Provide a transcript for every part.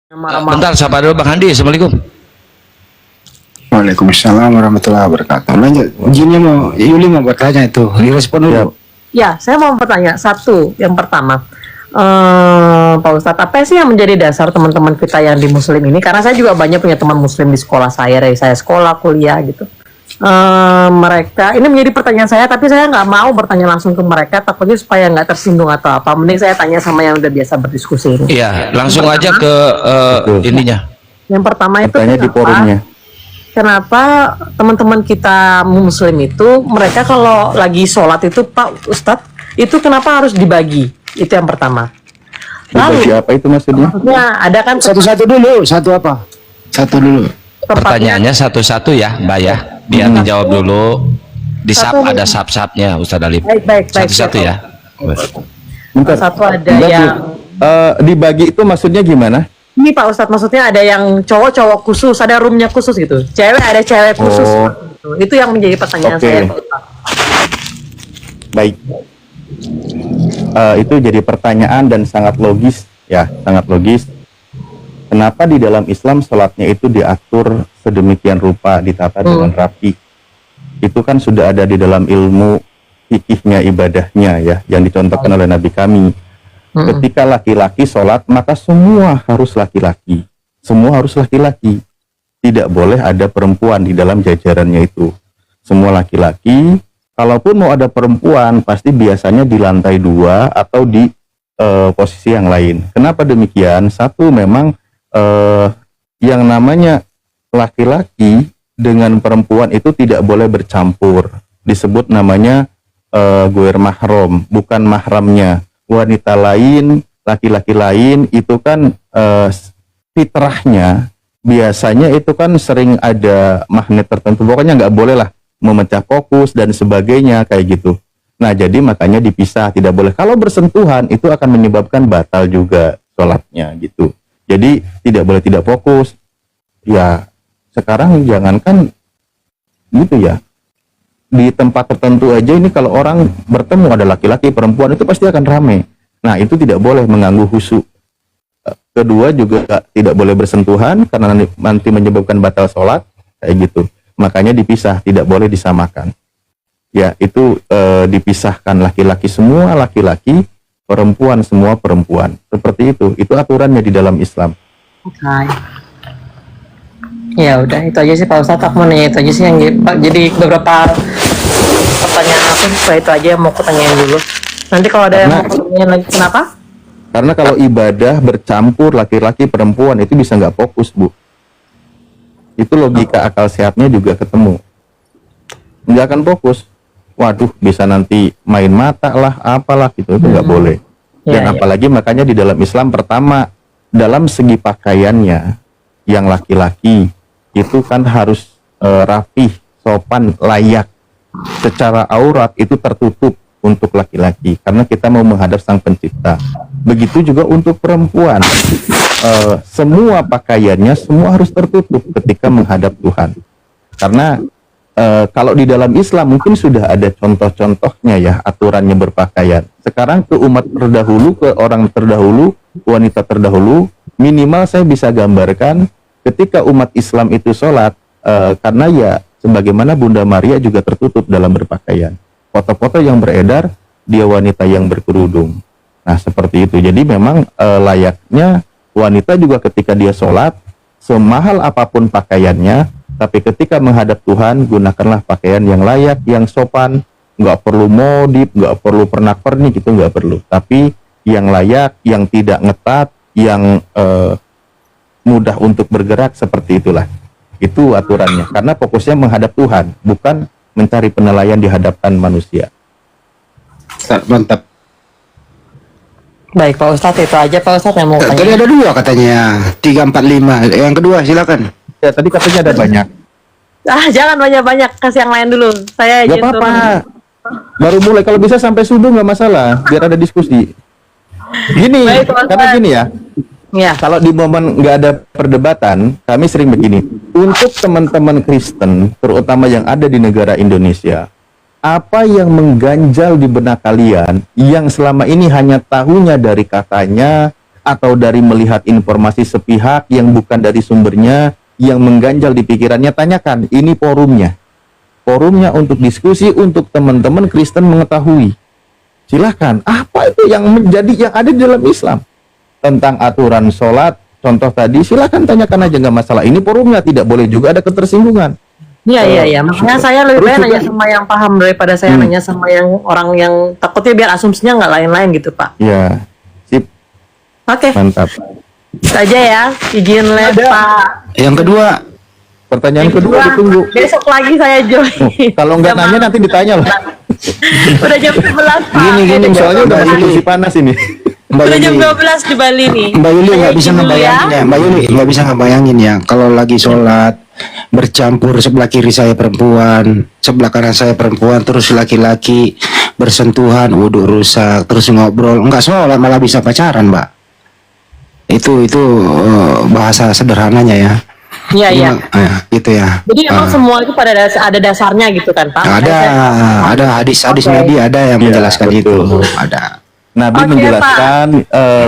yang Bentar, marah-marah. sapa dulu Bang Handi. Assalamualaikum. Waalaikumsalam warahmatullahi wabarakatuh. Lanjut, Yuli mau bertanya itu, direspon dulu. Ya, saya mau bertanya satu. Yang pertama, Pak Ustadz, apa sih yang menjadi dasar teman-teman kita yang di Muslim ini? Karena saya juga banyak punya teman Muslim di sekolah saya, dari saya sekolah, kuliah gitu. Mereka, ini menjadi pertanyaan saya, tapi saya nggak mau bertanya langsung ke mereka, takutnya supaya nggak tersinggung atau apa. Mending saya tanya sama yang udah biasa berdiskusi ini. Iya, langsung aja ke ininya. Yang pertama itu Bertanya di forumnya. kenapa teman-teman kita Muslim itu mereka kalau lagi sholat itu Pak Ustadz itu kenapa harus dibagi? Itu yang pertama. Dibagi Lalu apa itu maksudnya? ada kan Satu-satu dulu, satu apa? Satu dulu. Pertanyaannya satu-satu ya, Mbak ya. Biar dijawab dulu. Di sub Satu. ada sub-subnya Ustadz Alif. Baik. Satu-satu ya. Bentar. Satu ada Dibagi. yang Dibagi itu maksudnya gimana? ini Pak Ustadz, maksudnya ada yang cowok-cowok khusus, ada roomnya khusus gitu. Cewek ada cewek khusus. Oh. Gitu. Itu yang menjadi pertanyaan Oke. saya Pak Ustadz. Baik. Itu jadi pertanyaan dan sangat logis ya, sangat logis. Kenapa di dalam Islam sholatnya itu diatur sedemikian rupa, ditata dengan rapi? Itu kan sudah ada di dalam ilmu fikihnya, ibadahnya ya, yang dicontohkan oleh Nabi kami. Ketika laki-laki sholat, maka semua harus laki-laki. Semua harus laki-laki. Tidak boleh ada perempuan di dalam jajarannya itu. Semua laki-laki. Kalaupun mau ada perempuan, pasti biasanya di lantai 2 atau di posisi yang lain. Kenapa demikian? Satu, memang yang namanya laki-laki dengan perempuan itu tidak boleh bercampur. Disebut namanya guer mahram, bukan mahramnya. Wanita lain, laki-laki lain, itu kan fitrahnya, biasanya itu kan sering ada magnet tertentu. Pokoknya nggak boleh lah memecah fokus dan sebagainya kayak gitu. Nah, jadi makanya dipisah, tidak boleh. Kalau bersentuhan itu akan menyebabkan batal juga sholatnya gitu. Jadi tidak boleh tidak fokus. Ya sekarang jangankan gitu ya, di tempat tertentu aja ini kalau orang bertemu ada laki-laki perempuan itu pasti akan rame. Nah, itu tidak boleh mengganggu khusyuk. Kedua juga tidak boleh bersentuhan karena nanti menyebabkan batal sholat kayak gitu. Makanya dipisah, tidak boleh disamakan. Ya, itu dipisahkan, laki-laki semua laki-laki, perempuan semua perempuan. Seperti itu. Itu aturannya di dalam Islam. Oke. Ya udah, itu aja sih Pak Ustadz. Aku mau nanya itu aja sih yang jadi beberapa pertanyaan aku setelah itu aja yang mau aku tanyain dulu. Nanti kalau ada yang mau aku tanyain lagi, kenapa? Karena kalau ibadah bercampur laki-laki perempuan itu bisa nggak fokus, Bu. Itu logika akal sehatnya juga ketemu. Nggak akan fokus. Waduh, bisa nanti main mata lah, apalah gitu, itu nggak boleh. Dan apalagi makanya di dalam Islam pertama, dalam segi pakaiannya, yang laki-laki itu kan harus rapih, sopan, layak. Secara aurat itu tertutup untuk laki-laki karena kita mau menghadap Sang Pencipta. Begitu juga untuk perempuan, semua pakaiannya semua harus tertutup ketika menghadap Tuhan. Karena kalau di dalam Islam mungkin sudah ada contoh-contohnya ya, aturannya berpakaian. Sekarang ke umat terdahulu, ke orang terdahulu, wanita terdahulu, minimal saya bisa gambarkan ketika umat Islam itu sholat, karena ya sebagaimana Bunda Maria juga tertutup dalam berpakaian. Foto-foto yang beredar, dia wanita yang berkerudung. Nah, seperti itu. Jadi memang layaknya wanita juga ketika dia sholat, semahal apapun pakaiannya, tapi ketika menghadap Tuhan, gunakanlah pakaian yang layak, yang sopan, nggak perlu modif, nggak perlu pernak-pernik, itu nggak perlu. Tapi yang layak, yang tidak ngetat, yang mudah untuk bergerak, seperti itulah. Itu aturannya. Karena fokusnya menghadap Tuhan, bukan mencari penilaian di hadapan manusia. Mantap. Baik Pak Ustadz, itu aja Pak Ustadz yang mau Tadi tanya. ada 2 katanya, 3, 4, 5. Yang kedua silakan. Ya, tadi katanya ada banyak. Jangan banyak-banyak, kasih yang lain dulu. Saya Gak izin apa-apa. turun. Baru mulai, kalau bisa sampai subuh nggak masalah, biar ada diskusi. Gini, Baik, Pak karena Ustadz. gini ya, Ya. kalau di momen nggak ada perdebatan, kami sering begini. Untuk teman-teman Kristen, terutama yang ada di negara Indonesia, apa yang mengganjal di benak kalian, yang selama ini hanya tahunya dari kakaknya, atau dari melihat informasi sepihak yang bukan dari sumbernya, yang mengganjal di pikirannya, tanyakan. Ini forumnya. Forumnya untuk diskusi, untuk teman-teman Kristen mengetahui. Silahkan. Apa itu yang menjadi yang ada di dalam Islam? Tentang aturan sholat, contoh tadi, silahkan tanyakan aja, nggak masalah. Ini forumnya, tidak boleh juga ada ketersinggungan. Iya. Makanya saya lebih Terus baik juga- nanya sama yang paham daripada saya nanya sama yang orang yang takutnya biar asumsinya nggak lain-lain gitu, Pak. Ya, sip, Oke, mantap. itu aja ya. Izin live, Pak. Yang kedua, Pertanyaan kedua ditunggu. Besok lagi saya join. Oh, kalau nggak nanya nanti ditanya loh. Udah jam 11, Pak. Gini, Soalnya udah Mbak masuk Yuli. kursi panas ini. Mbak Udah jam Yuli, 12 di Bali nih. Mbak Yuli Saya nggak bisa izin dulu ngebayangin ya, Mbak Yuli nggak bisa ngebayangin ya, kalau lagi sholat bercampur sebelah kiri saya perempuan, sebelah kanan saya perempuan, terus laki-laki bersentuhan, wudhu rusak, terus ngobrol, nggak sholat malah bisa pacaran, Mbak. Itu bahasa sederhananya ya. Iya, iya. Gitu ya. Jadi emang semua itu pada ada dasarnya gitu kan, Pak? Ada hadis-hadis Oke. Nabi ada yang Iya, menjelaskan itu, betul. ada. Nabi Oke, menjelaskan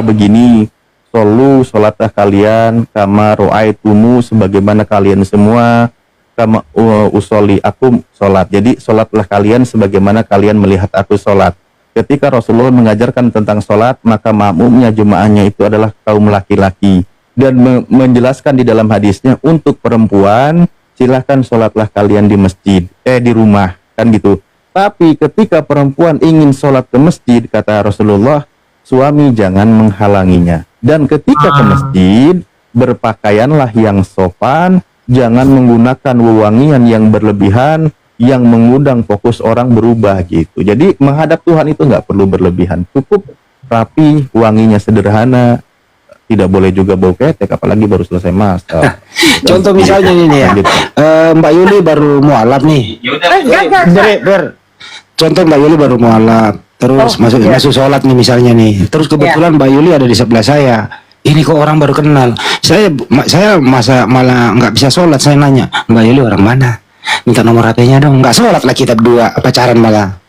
begini, solu sholatlah kalian kama ro'aitumu, sebagaimana kalian semua, kama usoli aku sholat. Jadi sholatlah kalian sebagaimana kalian melihat aku sholat. Ketika Rasulullah mengajarkan tentang sholat, maka makmumnya, jemaahnya itu adalah kaum laki-laki. Dan menjelaskan di dalam hadisnya, untuk perempuan silahkan sholatlah kalian di masjid, di rumah, kan gitu. Tapi ketika perempuan ingin sholat ke masjid, kata Rasulullah, suami jangan menghalanginya. Dan ketika ke masjid, berpakaianlah yang sopan, jangan menggunakan wewangian yang berlebihan, yang mengundang fokus orang berubah gitu. Jadi menghadap Tuhan itu nggak perlu berlebihan, cukup rapi, wanginya sederhana, tidak boleh juga bau ketek, apalagi baru selesai masak. Contoh misalnya ini ya, Gitu. Mbak Yuli baru mualaf nih. Ber. Contoh Mbak Yuli baru mualaf, terus masuk sholat nih misalnya nih. Terus kebetulan Mbak Yuli ada di sebelah saya. Ini kok orang baru kenal. Saya masa malah nggak bisa sholat. Saya nanya, Mbak Yuli orang mana? Minta nomor HP-nya dong. Nggak sholat lah kita berdua, pacaran malah.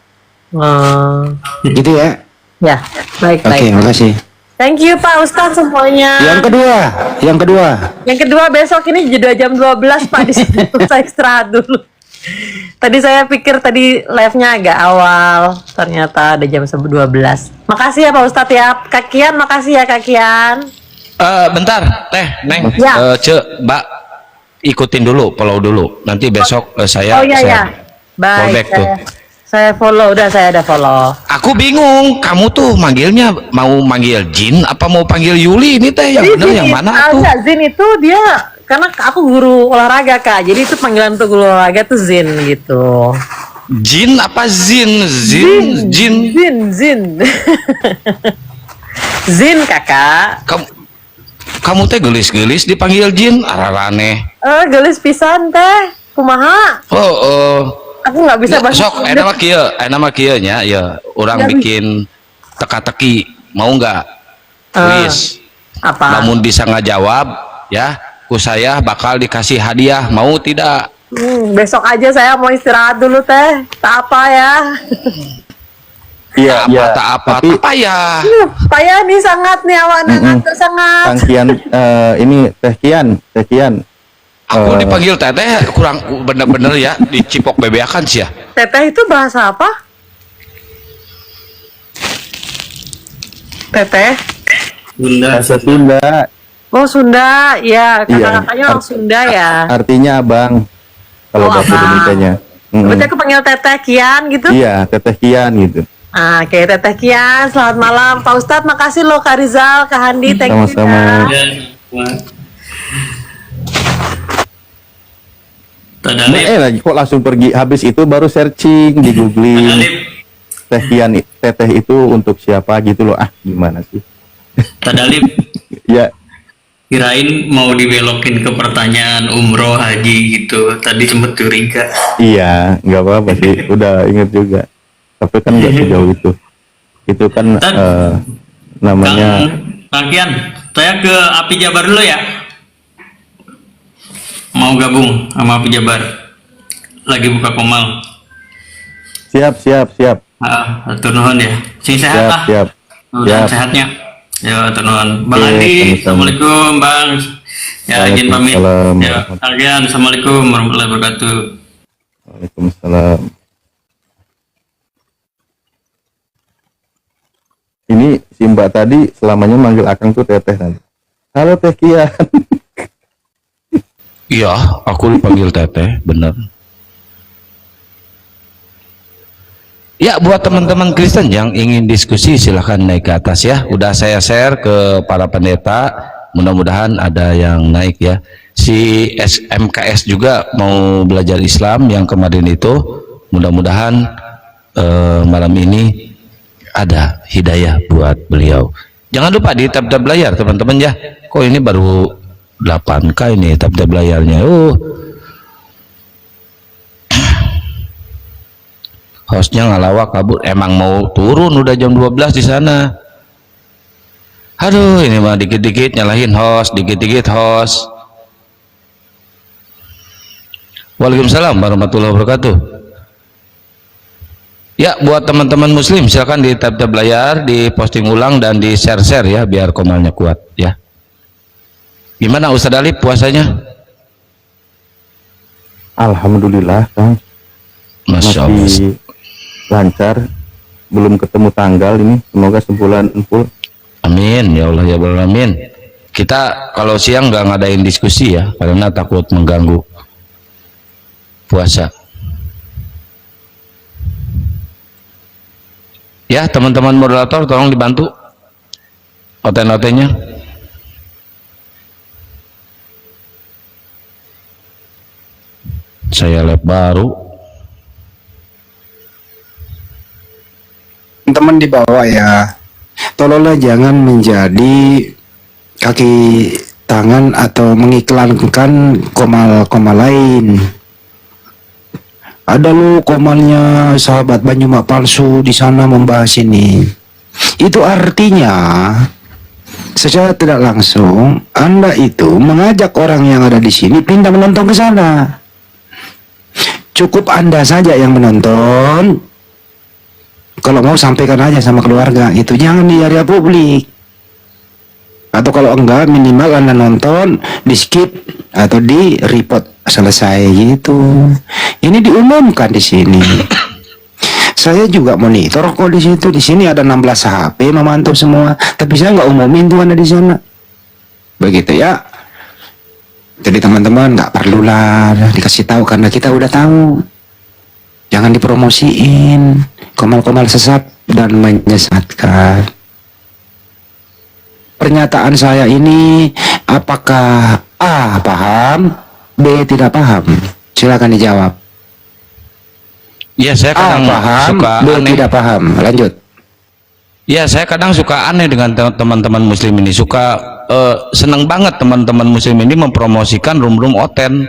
Gitu ya. Ya, baik. Oke, makasih. Thank you Pak Ustadz semuanya. Yang kedua. Yang kedua besok ini jeda jam 12 Pak, di situ saya istirahat dulu. Tadi saya pikir tadi live-nya agak awal, ternyata ada jam 12. Makasih ya Pak Ustadz ya. Kak Kian, makasih ya Kak Kian. Bentar, Neng, Ya. Mbak, ikutin dulu, follow dulu. Nanti besok saya Oh iya ya. follow Baik, back tuh. saya follow, saya udah follow. Aku bingung, kamu tuh manggilnya mau manggil Jin apa mau panggil Yuli ini teh? Yang bener yang mana tuh? Zin itu dia, karena aku guru olahraga Kak, jadi itu panggilan untuk guru olahraga tuh Zin gitu. Jin apa Zin? Jin. Zin. Zin Kakak. Kamu teh gelis-gelis dipanggil Jin, ararane. Gelis pisan teh, kumaha? Aku nggak bisa bahasa. Sok, nama kieu nya, ya orang Nggak bikin teka-teki, mau nggak? Kuis. Apa? Namun bisa ngajawab, ya, ku saya bakal dikasih hadiah, mau tidak? Besok aja saya mau istirahat dulu teh. Tak apa ya. Iya, Tak apa, tapi apa ya? Payah nih sangat nih awak ngantuk sangat. Kang Kian, ini Teh Kian. Aku dipanggil teteh kurang bener-bener ya, dicipok bebeakan sih ya. Teteh itu bahasa apa? Teteh? Bahasa Sunda. Oh Sunda, ya kakak-kakaknya Iya. orang Sunda ya. Artinya abang kalau bahasa abang. Indonesianya. Berarti aku panggil Teteh Kian gitu? Iya, Teteh Kian gitu. Oke, Teteh Kian, selamat malam. Pak Ustadz, makasih loh Kak Rizal, Kak Handi, thank you Sama-sama. ya. Lagi kok langsung pergi, habis itu baru searching di googling Teh Kian, Teteh itu untuk siapa gitu loh. Gimana sih? Tadalib, Ya, kirain mau dibelokin ke pertanyaan umroh haji gitu. Tadi sempet curiga. iya, nggak apa-apa sih, udah inget juga. Tapi kan nggak sejauh itu. Itu kan Tad, namanya Kang Kian, saya ke Api Jabar dulu ya. Mau gabung sama Api Jabar. Lagi buka komal. siap. Atur nuhun ya. Sing sehat lah. Siap. Mudah Siap. sehatnya. Ya, teman. Bang Oke, Andi, sama-sama. Assalamualaikum, Bang. Ya, izin pamit. Waalaikumsalam. Ya, kalian, Assalamualaikum warahmatullahi wabarakatuh. Waalaikumsalam. Ini si Mbak tadi selamanya manggil Akang tuh Teteh nanti. Halo Teh Kian. Iya, aku dipanggil Teteh, bener. Ya, buat teman-teman Kristen yang ingin diskusi silahkan naik ke atas ya. Udah saya share ke para pendeta, mudah-mudahan ada yang naik ya. Si SMKS juga mau belajar Islam yang kemarin itu, mudah-mudahan malam ini ada hidayah buat beliau. Jangan lupa di tab-tab layar teman-teman ya. Kok ini baru 8K ini tab-tab layarnya. Hostnya ngalawak kabur, emang mau turun udah jam 12 di sana. Aduh, ini mah dikit-dikit nyalahin host, dikit-dikit host. Waalaikumsalam warahmatullahi wabarakatuh. Ya, buat teman-teman muslim silakan di tab-tab layar, di posting ulang dan di share-share ya biar komalnya kuat ya. Gimana Ustadz Ali puasanya? Alhamdulillah Kang. Masya Allah. Masih lancar, belum ketemu tanggal ini, semoga sebulan full. Amin ya Allah ya Rabbal alamin. Kita kalau siang nggak ngadain diskusi ya karena takut mengganggu puasa. Ya teman-teman moderator tolong dibantu oten-otennya. Saya lab baru. Teman di bawah ya, tolonglah jangan menjadi kaki tangan atau mengiklankan komal-komal lain. Ada lo komalnya sahabat Banyumak palsu di sana membahas ini. Itu artinya secara tidak langsung Anda itu mengajak orang yang ada di sini pindah menonton ke sana. Cukup Anda saja yang menonton. Kalau mau sampaikan aja sama keluarga, itu jangan di area publik. Atau kalau enggak minimal Anda nonton, di skip atau di report selesai gitu. Ini diumumkan di sini. Saya juga monitor kok di situ. Di sini ada 16 HP memantau semua, tapi saya nggak umumin tuh Anda di sana. Begitu ya. Jadi teman-teman nggak perlulah dikasih tahu karena kita udah tahu. Jangan dipromosiin komal-komal sesat dan menyesatkan. Pernyataan saya ini apakah A paham, B tidak paham? Silakan dijawab. Ya saya A kadang paham, suka B aneh. tidak paham. Lanjut. Ya saya kadang suka aneh dengan teman-teman muslim ini, suka seneng banget teman-teman muslim ini mempromosikan room-room oten,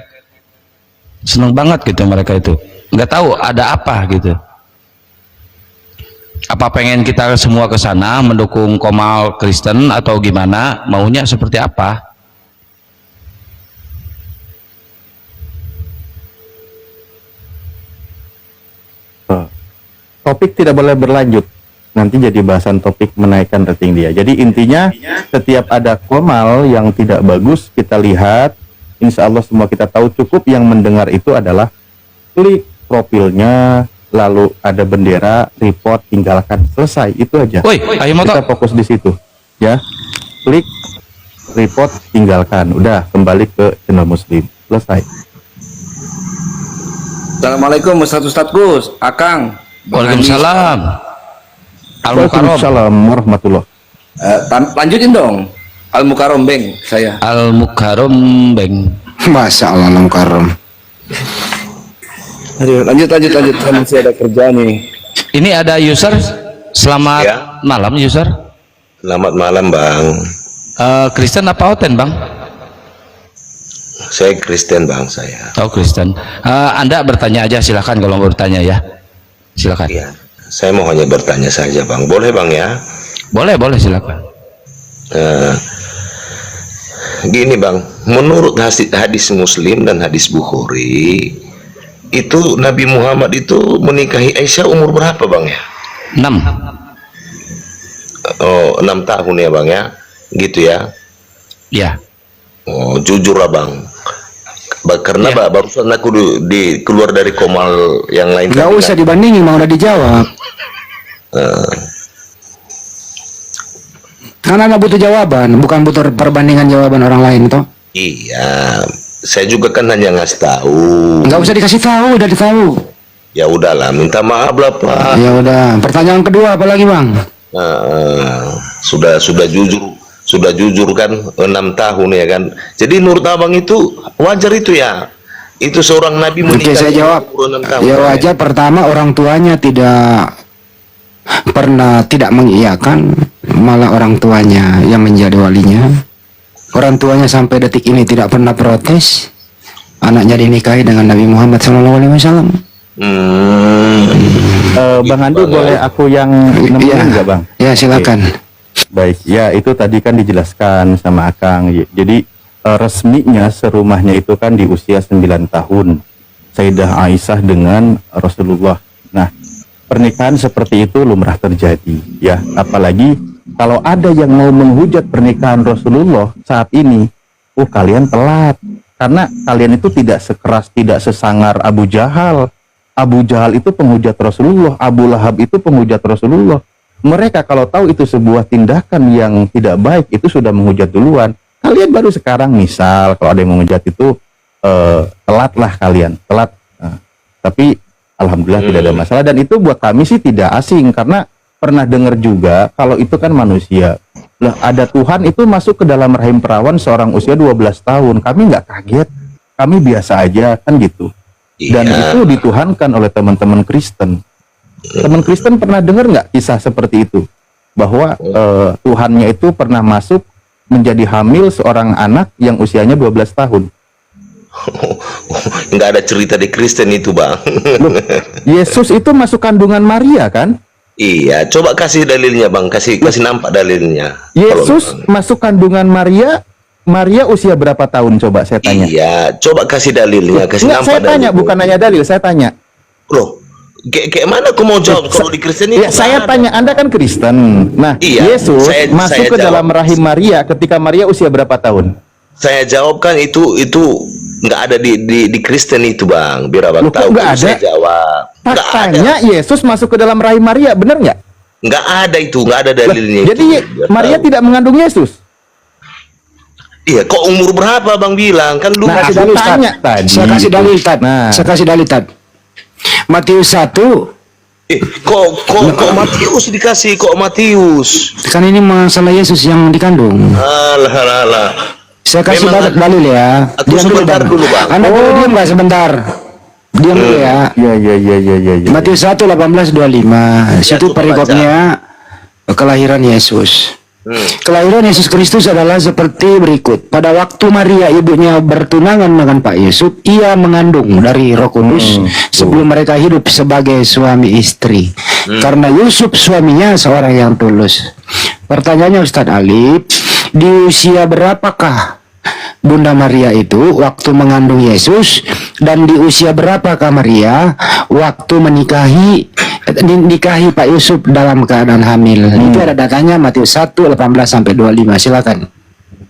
seneng banget gitu mereka itu, nggak tahu ada apa gitu, apa pengen kita semua ke sana mendukung Komal Kristen atau gimana, maunya seperti apa? Topik tidak boleh berlanjut, nanti jadi bahasan topik menaikkan rating dia. Jadi intinya setiap ada komal yang tidak bagus kita lihat, insya Allah semua kita tahu. Cukup yang mendengar itu adalah klik profilnya, lalu ada bendera, report, tinggalkan, selesai, itu aja. Woi, ayo motor. Kita fokus di situ ya, klik, report, tinggalkan, udah kembali ke channel muslim, selesai. Assalamualaikum Ustadz Gus, Akang. Waalaikumsalam. Al-Mukarram. Waalaikumsalam warahmatullah. Lanjutin dong. Al-Mukarram Beng saya. Al-Mukarram Beng. Masya Allah Mukarram. Aduh, lanjut. Saya masih ada kerjaan nih. Ini ada user. Selamat Ya. malam user. Selamat malam Bang. Kristen apa Oten Bang? Saya Kristen Bang saya. Oh Kristen. Anda bertanya aja silahkan kalau mau bertanya ya. Silakan. Iya. Saya mau hanya bertanya saja Bang. Boleh Bang ya? Boleh silakan. Gini Bang, menurut hadis Muslim dan hadis Bukhari, itu Nabi Muhammad itu menikahi Aisyah umur berapa Bang ya? 6. Oh, 6 tahun ya bang ya, gitu ya. Ya. Oh, jujur lah bang. Karena Ya. barusan aku keluar dari Komal yang lain. Nggak tadi usah kan. dibandingin, mau udah dijawab. Karena nggak butuh jawaban, bukan butuh perbandingan jawaban orang lain toh. Iya, saya juga kan hanya ngasih tahu. Nggak usah dikasih tahu, udah ditahu. Ya udahlah, minta maaf lah Pak. Ya udah. Pertanyaan kedua apa lagi bang? Sudah jujur kan 6 tahun ya kan. Jadi menurut abang itu wajar itu ya. Itu seorang nabi Oke, menikah saya jawab. umur 6 tahun. Ya wajar. Pertama, orang tuanya tidak pernah tidak mengiyakan, malah orang tuanya yang menjadi walinya. Orang tuanya sampai detik ini tidak pernah protes anaknya dinikahi dengan Nabi Muhammad SAW. Bang Andi, boleh aku yang nemenin nggak Bang? Ya silakan. Baik, ya itu tadi kan dijelaskan sama Akang. Jadi resminya serumahnya itu kan di usia 9 tahun. Sayyidah Aisyah dengan Rasulullah. Nah, pernikahan seperti itu lumrah terjadi ya. Apalagi kalau ada yang mau menghujat pernikahan Rasulullah saat ini, kalian telat. Karena kalian itu tidak sekeras, tidak sesangar Abu Jahal. Abu Jahal itu penghujat Rasulullah, Abu Lahab itu penghujat Rasulullah. Mereka kalau tahu itu sebuah tindakan yang tidak baik, itu sudah menghujat duluan. Kalian baru sekarang, misal kalau ada yang menghujat itu, telatlah kalian, telat. Nah, tapi alhamdulillah tidak ada masalah, dan itu buat kami sih tidak asing, karena pernah dengar juga kalau itu kan manusia. Lah, ada Tuhan itu masuk ke dalam rahim perawan seorang usia 12 tahun. Kami nggak kaget, kami biasa aja kan gitu. Dan itu dituhankan oleh teman-teman Kristen. Teman Kristen pernah dengar nggak kisah seperti itu? Bahwa Tuhannya itu pernah masuk menjadi hamil seorang anak yang usianya 12 tahun. Nggak ada cerita di Kristen itu bang. Loh, Yesus itu masuk kandungan Maria kan? Iya, coba kasih dalilnya bang, kasih nampak dalilnya. Yesus masuk kandungan Maria. Maria usia berapa tahun, coba saya tanya? Iya, coba kasih dalilnya, kasih Enggak, nampak saya tanya, dalilnya. bukan nanya dalil, saya tanya. Loh, kayak mana aku mau jawab kalau di Kristen itu? Saya tanya, Anda kan Kristen. Nah, Iya, Yesus masuk saya ke dalam jawab. rahim Maria ketika Maria usia berapa tahun? Saya jawabkan itu nggak ada di Kristen itu bang, biar abang Loh, kok tahu. nggak ada? Saya jawab. Nggak ada. Faktanya Yesus masuk ke dalam rahim Maria, benar nggak? Nggak ada itu, nggak ada Lah, dalilnya. jadi Biar Maria tahu. tidak mengandung Yesus. Iya, kok umur berapa bang bilang? Kan lu Nah, Kasih saya dalil, Tad. tanya tadi. Saya kasih dalil, Tad. Nah. Saya kasih dalil, Tad. Matius 1, kok Matius dikasih, kok Matius? kan ini masalah Yesus yang dikandung. Alah. Saya kasih Memang dalil ya. aku sebentar dulu, Bang. Anda boleh diam nggak sebentar? Diam dulu ya. Iya. Matius 1, 18-25. Situ coba perikopnya kelahiran Yesus. Kelahiran Yesus Kristus adalah seperti berikut. Pada waktu Maria ibunya bertunangan dengan Pak Yusuf, ia mengandung dari Roh Kudus sebelum mereka hidup sebagai suami istri. Karena Yusuf suaminya seorang yang tulus. Pertanyaannya Ustadz Alif, di usia berapakah Bunda Maria itu waktu mengandung Yesus, dan di usia berapakah Maria waktu menikahi Pak Yusuf dalam keadaan hamil? Itu ada datanya Matius 1, 18-25. Silakan.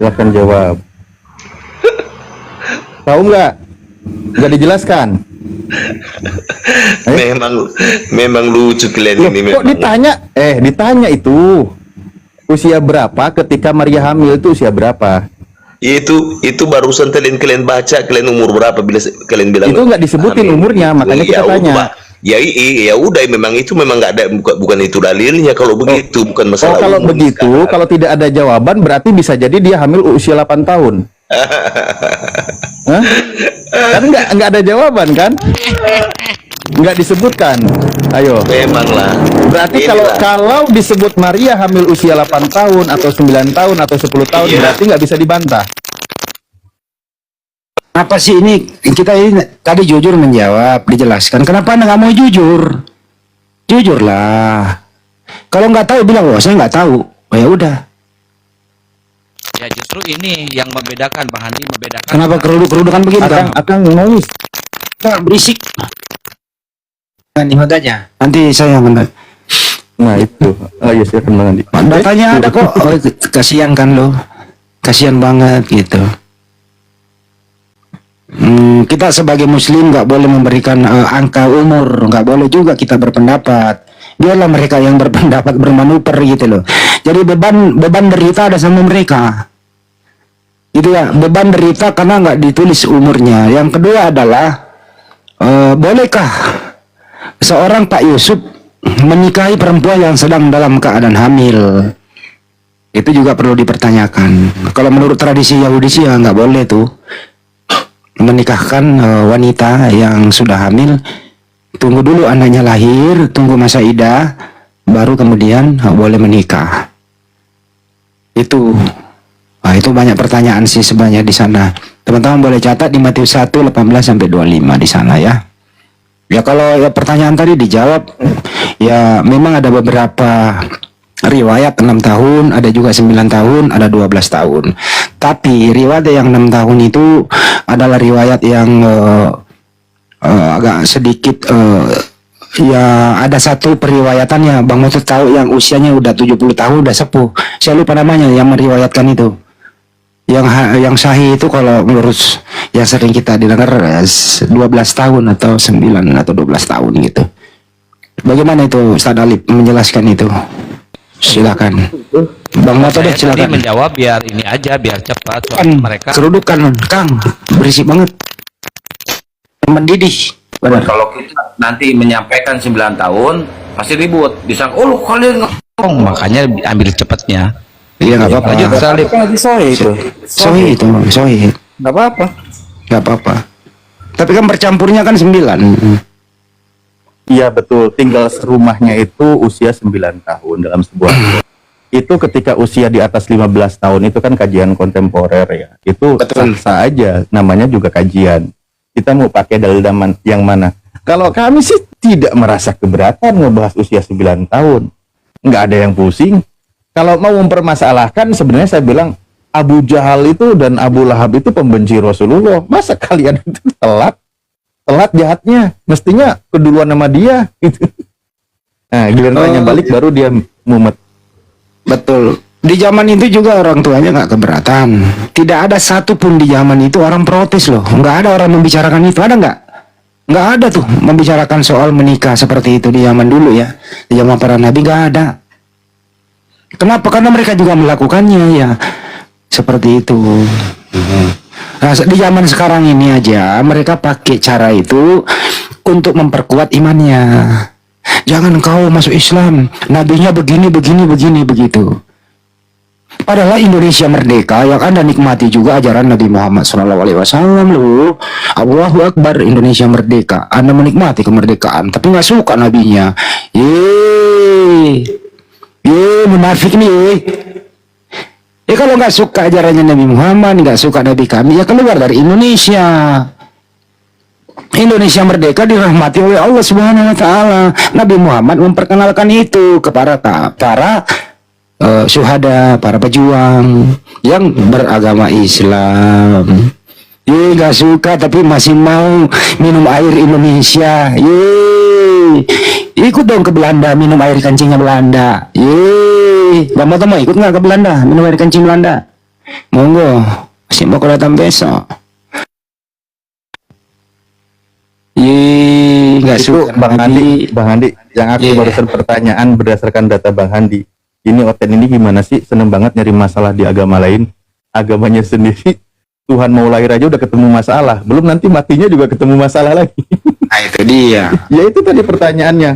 Silakan jawab. Tahu nggak? Nggak dijelaskan. Memang lucu kalian Loh, ini kok memang. ditanya itu usia berapa ketika Maria hamil, itu usia berapa? Itu barusan kalian baca, kalian umur berapa bila kalian bilang Itu nggak disebutin umurnya, makanya kita tanya. Ya udah, memang nggak ada, bukan itu dalilnya kalau begitu, bukan masalah Kalau umur begitu, sekarang. kalau tidak ada jawaban berarti bisa jadi dia hamil usia 8 tahun. Hah? Kan nggak ada jawaban kan? Nggak disebutkan. Ayo. Memanglah. Berarti Inilah. kalau disebut Maria hamil usia 8 tahun atau 9 tahun atau 10 tahun, Iya. berarti nggak bisa dibantah. Apa sih ini? Kita ini tadi jujur menjawab, dijelaskan. Kenapa Anda nggak mau jujur? Jujurlah. Kalau nggak tahu bilang, oh saya nggak tahu. Oh ya udah. Ya justru ini yang membedakan, Bang Handi membedakan. Kenapa keruduk-kerudukan begini? Akang noise. Berisik. Nah, ini makanya. Nanti saya yang benar. Nah itu, oh iya silakan Bang Andi. Datanya ada kok. Oh, kasihan kan lo, kasihan banget gitu. Kita sebagai muslim nggak boleh memberikan angka umur, nggak boleh juga kita berpendapat. Biarlah mereka yang berpendapat bermanuver gitu loh. Jadi beban derita ada sama mereka. Gitu ya, beban derita karena nggak ditulis umurnya. Yang kedua adalah bolehkah seorang Pak Yusuf menikahi perempuan yang sedang dalam keadaan hamil? Itu juga perlu dipertanyakan. Kalau menurut tradisi Yahudi sih ya nggak boleh tuh menikahkan wanita yang sudah hamil. Tunggu dulu anaknya lahir, tunggu masa idah, baru kemudian boleh menikah. Itu banyak pertanyaan sih sebenarnya di sana. Teman-teman boleh catat di Matius 1 18 sampai 25 di sana ya. Ya kalau ya pertanyaan tadi dijawab, ya memang ada beberapa riwayat 6 tahun, ada juga 9 tahun, ada 12 tahun. Tapi riwayat yang 6 tahun itu adalah riwayat yang agak sedikit ya ada satu periwayatannya Bang Mutut tahu yang usianya udah 70 tahun, udah sepuh. Saya lupa namanya yang meriwayatkan itu. Yang sahih itu kalau menurut yang sering kita dengar 12 tahun atau 9 atau 12 tahun gitu. Bagaimana itu Ustaz Alip menjelaskan itu? Silakan. Bang Mato deh Saya tadi silakan. menjawab biar ini aja, biar cepat. Kan, Mereka kerudukan Kang, berisik banget. Mendidih. Benar. kalau kita nanti menyampaikan 9 tahun pasti ribut. Bisa, oh lu kalian ngomong, makanya ambil cepatnya. Iya nggak apa-apa. Lanjut Salib. Kan lagi soe itu. Sohi itu, sohi. Nggak apa-apa. Nggak apa-apa. Tapi kan bercampurnya kan 9. Iya betul, tinggal serumahnya itu usia 9 tahun dalam sebuah itu ketika usia di atas 15 tahun itu kan kajian kontemporer ya. Itu sah aja, namanya juga kajian. Kita mau pakai dalil yang mana? Kalau kami sih tidak merasa keberatan ngebahas usia 9 tahun. Nggak ada yang pusing. Kalau mau mempermasalahkan sebenarnya saya bilang Abu Jahal itu dan Abu Lahab itu pembenci Rasulullah. Masa kalian itu telat jahatnya, mestinya keduluan sama dia gitu. Nah giliran tanya balik baru dia mumet. Betul. Di zaman itu juga orang tuanya nggak keberatan. Tidak ada satupun di zaman itu orang protes loh. Nggak ada orang membicarakan itu. Ada nggak? Nggak ada tuh membicarakan soal menikah seperti itu di zaman dulu ya. Di zaman para nabi nggak ada. Kenapa? Karena mereka juga melakukannya ya. Seperti itu. Nah, di zaman sekarang ini aja mereka pakai cara itu untuk memperkuat imannya. Jangan kau masuk Islam, nabinya begini begitu. Padahal Indonesia merdeka yang Anda nikmati juga ajaran Nabi Muhammad SAW loh. Allahu Akbar, Indonesia merdeka. Anda menikmati kemerdekaan, tapi nggak suka nabinya. Munafik nih. Ya kalau nggak suka ajarannya Nabi Muhammad, nggak suka Nabi kami, ya keluar dari Indonesia. Indonesia merdeka dirahmati oleh Allah Subhanahu Wa Taala. Nabi Muhammad memperkenalkan itu kepada para syuhada, para pejuang yang beragama Islam. Nggak suka tapi masih mau minum air Indonesia. Ikut dong ke Belanda minum air kancingnya Belanda. Bang Moto mau ikut nggak ke Belanda minum air kancing Belanda? Monggo, masih mau datang besok. Nggak Itu suka Bang Andi, yang aku barusan pertanyaan berdasarkan data Bang Andi. Ini Oten ini gimana sih? Seneng banget nyari masalah di agama lain. Agamanya sendiri, Tuhan mau lahir aja udah ketemu masalah. Belum nanti matinya juga ketemu masalah lagi. Nah itu dia. Ya itu tadi pertanyaannya.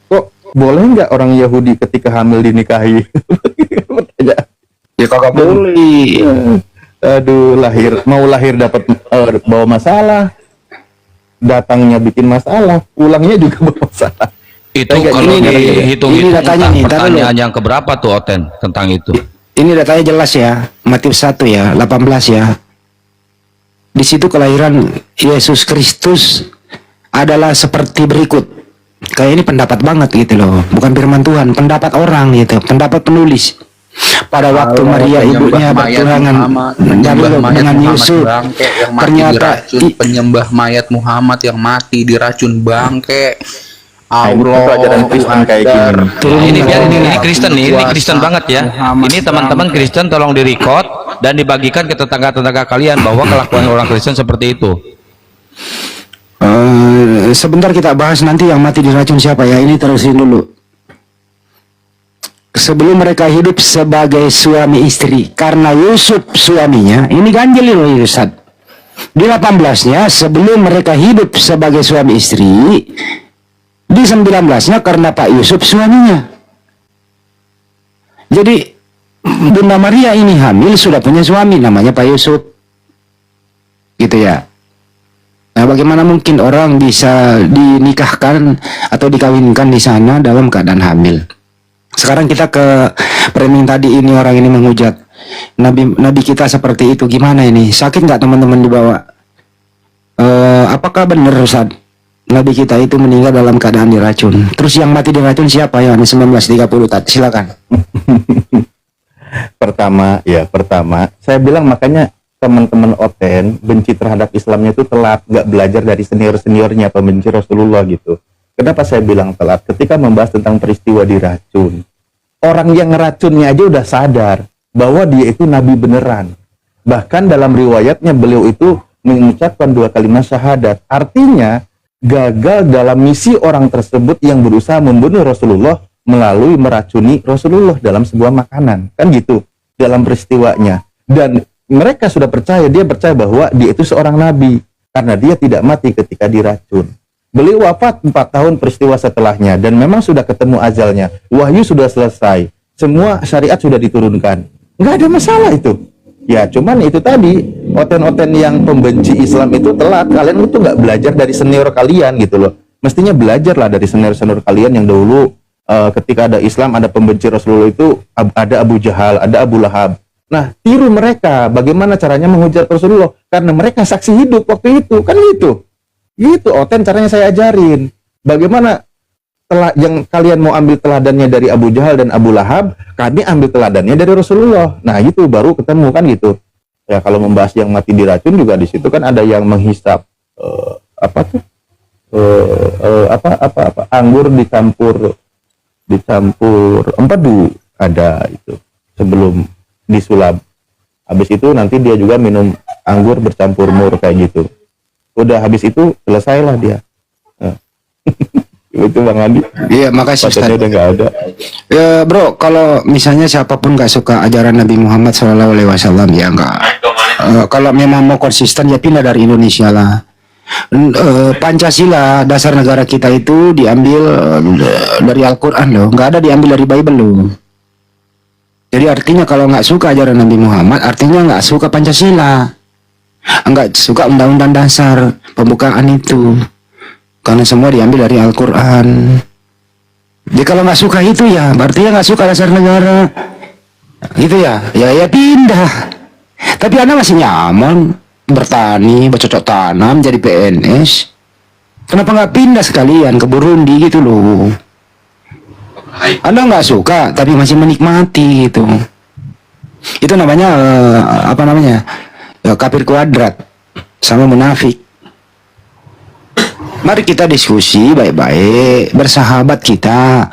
Kok boleh nggak orang Yahudi ketika hamil dinikahi? Pertanyaan. Ya kagak boleh. Aduh, mau lahir dapat bawa masalah. Datangnya bikin masalah, pulangnya juga bawa masalah. Itu Enggak, kalau ini dihitung-hitung datanya nih, taruh pertanyaan yang keberapa tuh Oten tentang itu? Ini datanya jelas ya, Matius 1 ya, 18 ya. Di situ kelahiran Yesus Kristus adalah seperti berikut. Kayak ini pendapat banget gitu loh, bukan firman Tuhan, pendapat orang gitu, pendapat penulis. Pada waktu Maria ibunya bertunangan dengan Yusuf, yang mati ternyata diracun, penyembah mayat Muhammad yang mati diracun bangke. Allah pelajaran Kristen kayak gini. Nah, ini Kristen nih, ini Kristen banget ya. Ini teman-teman Kristen tolong direcord dan dibagikan ke tetangga-tetangga kalian bahwa kelakuan orang Kristen seperti itu. Sebentar kita bahas nanti yang mati diracun siapa ya. Ini terusin dulu. Sebelum mereka hidup sebagai suami istri, karena Yusuf suaminya, ini ganjil loh Ustaz. Di 18-nya sebelum mereka hidup sebagai suami istri, di 19-nya karena Pak Yusuf suaminya. Jadi Bunda Maria ini hamil sudah punya suami namanya Pak Yusuf. Gitu ya. Nah, bagaimana mungkin orang bisa dinikahkan atau dikawinkan di sana dalam keadaan hamil? Sekarang kita ke framing tadi, ini orang ini menghujat Nabi kita seperti itu, gimana ini? Sakit nggak teman-teman dibawa? Apakah benar Ustaz Nabi kita itu meninggal dalam keadaan diracun? Terus yang mati diracun siapa ya? 1930 tadi, silakan. Pertama, saya bilang makanya teman-teman Oten benci terhadap Islamnya itu telat, nggak belajar dari senior-seniornya pembenci Rasulullah gitu. Kenapa saya bilang telat? Ketika membahas tentang peristiwa diracun, orang yang ngeracunnya aja udah sadar bahwa dia itu nabi beneran. Bahkan dalam riwayatnya beliau itu mengucapkan 2 kalimat syahadat. Artinya gagal dalam misi orang tersebut yang berusaha membunuh Rasulullah melalui meracuni Rasulullah dalam sebuah makanan. Kan gitu dalam peristiwanya. Dan mereka sudah percaya, dia percaya bahwa dia itu seorang nabi karena dia tidak mati ketika diracun. Beliau wafat 4 tahun peristiwa setelahnya dan memang sudah ketemu ajalnya. Wahyu sudah selesai. Semua syariat sudah diturunkan. Nggak ada masalah itu. Ya, cuman itu tadi, oten-oten yang pembenci Islam itu telat. Kalian itu nggak belajar dari senior kalian gitu loh. Mestinya belajarlah dari senior-senior kalian yang dahulu ketika ada Islam, ada pembenci Rasulullah itu ada Abu Jahal, ada Abu Lahab. Nah, tiru mereka bagaimana caranya menghujat Rasulullah karena mereka saksi hidup waktu itu, kan gitu. Gitu, Oten caranya saya ajarin. Bagaimana yang kalian mau ambil teladannya dari Abu Jahal dan Abu Lahab, kami ambil teladannya dari Rasulullah. Nah, itu baru ketemu kan gitu. Ya, kalau membahas yang mati diracun juga di situ kan ada yang menghisap anggur dicampur empedu, ada itu sebelum disulap. Habis itu nanti dia juga minum anggur bercampur mur kayak gitu. Udah habis itu selesailah dia. Itu Bang Andi. Iya, makasih Ustaz. Udah nggak ada. Ya, Bro, kalau misalnya siapapun nggak suka ajaran Nabi Muhammad SAW, ya nggak. Kalau memang mau konsisten ya pindah dari Indonesia lah. Pancasila dasar negara kita itu diambil dari Al-Quran loh, nggak ada diambil dari Bible loh. Jadi artinya kalau nggak suka ajaran Nabi Muhammad, artinya nggak suka Pancasila, nggak suka undang-undang dasar pembukaan itu, karena semua diambil dari Al-Quran. Jadi kalau nggak suka itu ya, berarti ya nggak suka dasar negara, gitu ya. Ya pindah. Tapi Anda masih nyaman bertani, bercocok tanam, jadi PNS. Kenapa nggak pindah sekalian ke Burundi gitu loh? Anda nggak suka, tapi masih menikmati gitu. Itu namanya ya, kafir kuadrat sama munafik. Mari kita diskusi baik-baik, bersahabat kita.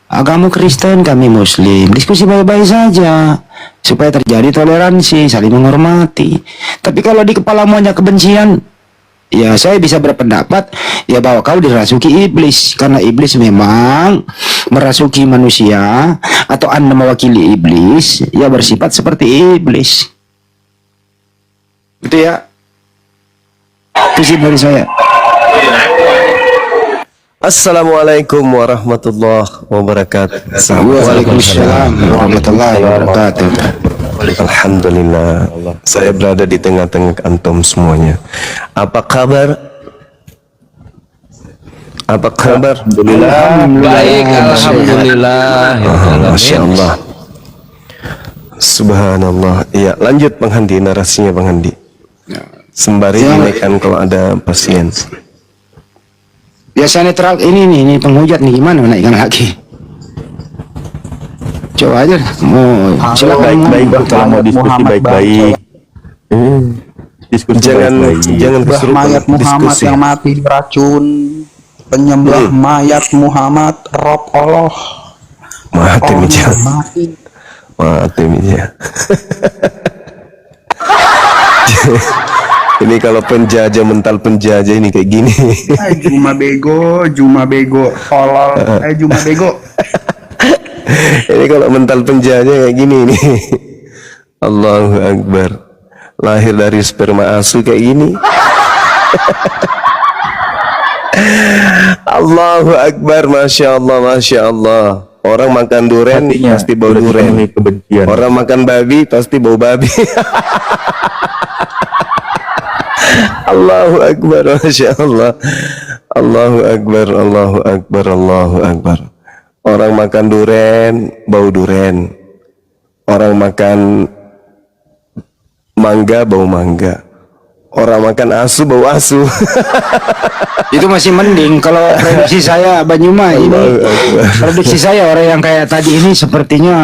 Kamu Kristen, kami Muslim, diskusi baik-baik saja supaya terjadi toleransi, saling menghormati. Tapi kalau di kepalamu hanya kebencian, ya saya bisa berpendapat ya bahwa kau dirasuki iblis, karena iblis memang merasuki manusia, atau Anda mewakili iblis, ya bersifat seperti iblis. Itu ya. Itu sih dari saya. Assalamualaikum warahmatullahi wabarakatuh. Waalaikumsalam warahmatullahi wabarakatuh. Alhamdulillah, saya berada di tengah-tengah antum semuanya. Apa kabar? Apa kabar? Alhamdulillah. Baik, alhamdulillah. Masya Allah. Subhanallah. Ya, lanjut Bang Handi, narasinya Bang Handi. Sembari dinaikkan kalau ada pasien. Ya saya netral, ini penghujat nih, gimana menaikkan lagi? Coba aja mau silakan. Baik-baik kalau mau diskusi baik-baik. Diskusi jangan baik-baik. jangan mayat Muhammad diskusi. yang mati diracun. penyembah mayat Muhammad Rob Allah. Mati Oh, Mija. mati. Mati Mija. Ini kalau penjajah, mental penjajah ini kayak gini. Juma bego, tolol. Juma bego. Ini kalau mental penjajah kayak gini nih. Allahu Akbar. Lahir dari sperma asu kayak gini. Allahu Akbar, Masya Allah, Masya Allah. Orang makan durian Hatinya pasti bau sudah durian. dipenuhi kebencian. Orang makan babi pasti bau babi. Allahu Akbar, Masya Allah. Allahu Akbar, Allahu Akbar, Allahu Akbar. Orang makan durian bau durian. Orang makan mangga bau mangga. Orang makan asu bau asu. Itu masih mending. Kalau prediksi saya Banyuma ini, prediksi saya orang yang kayak tadi ini sepertinya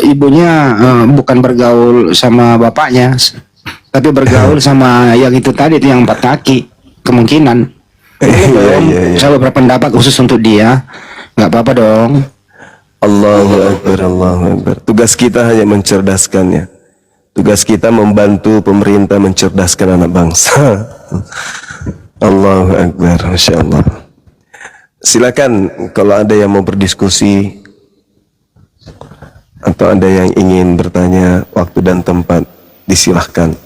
ibunya bukan bergaul sama bapaknya, tapi bergaul sama yang itu tadi, itu yang 4 kaki, kemungkinan. Iya. Saya berpendapat khusus untuk dia, nggak apa-apa dong. Allahu Akbar, Allahu Akbar. Tugas kita hanya mencerdaskannya. Tugas kita membantu pemerintah mencerdaskan anak bangsa. Allahu Akbar, Masya Allah. Silakan kalau ada yang mau berdiskusi atau ada yang ingin bertanya, waktu dan tempat disilahkan.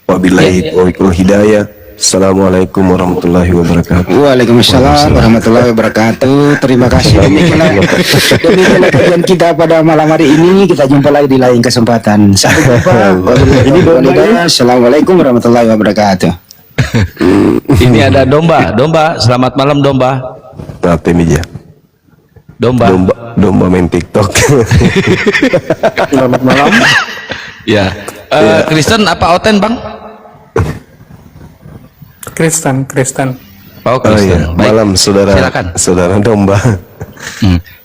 Wabillahi taufiq wal hidayah. Assalamualaikum warahmatullahi wabarakatuh. Waalaikumsalam warahmatullahi wabarakatuh. Terima kasih. Demikianlah kajian kita pada malam hari ini. Kita jumpa lagi di lain kesempatan. Sampai jumpa. Assalamualaikum warahmatullahi wabarakatuh. Ini ada domba. Selamat malam domba. Nanti Mija. Domba. Domba main TikTok. Selamat malam. Ya. Kristen apa Oten bang? Kristen. Oh, Oh Kristen. iya, Baik. malam saudara. Silakan. Saudara domba.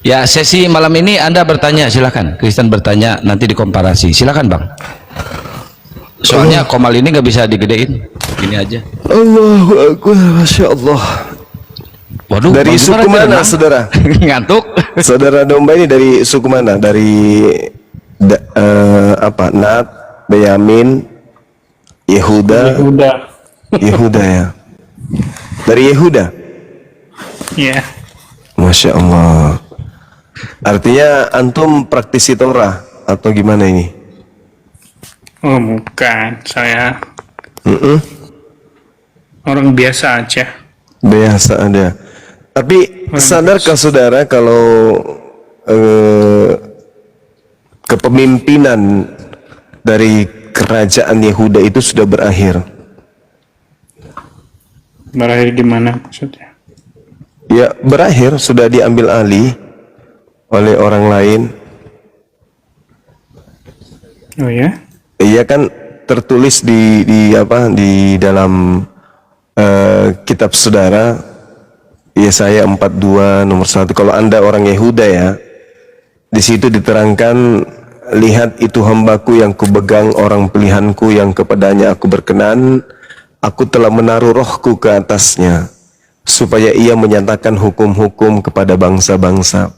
Ya, sesi malam ini Anda bertanya, silakan. Kristen bertanya, nanti dikomparasi. Silakan bang. Soalnya Komal ini nggak bisa digedein. Gini aja. Allahu Akbar, Masya Allah. Waduh. Dari Bang, suku gimana mana Bang? saudara? Ngantuk. Saudara domba ini dari suku mana? Dari Nat, Benyamin, Yehuda. Yehuda ya. Dari Yehuda. Iya. Masya Allah. Artinya antum praktisi Torah atau gimana ini? Oh, bukan. Saya Mm-mm. orang biasa aja. Biasa ada. Tapi sadarkah saudara kalau kepemimpinan dari kerajaan Yehuda itu sudah berakhir? Berakhir di mana maksudnya? Ya, berakhir, sudah diambil alih oleh orang lain. Oh ya? Iya kan tertulis di dalam kitab saudara Yesaya 42 nomor 1. Kalau Anda orang Yehuda ya, di situ diterangkan, lihat itu hambaku yang kubegang, orang pilihanku yang kepadanya aku berkenan. Aku telah menaruh rohku ke atasnya, supaya ia menyatakan hukum-hukum kepada bangsa-bangsa.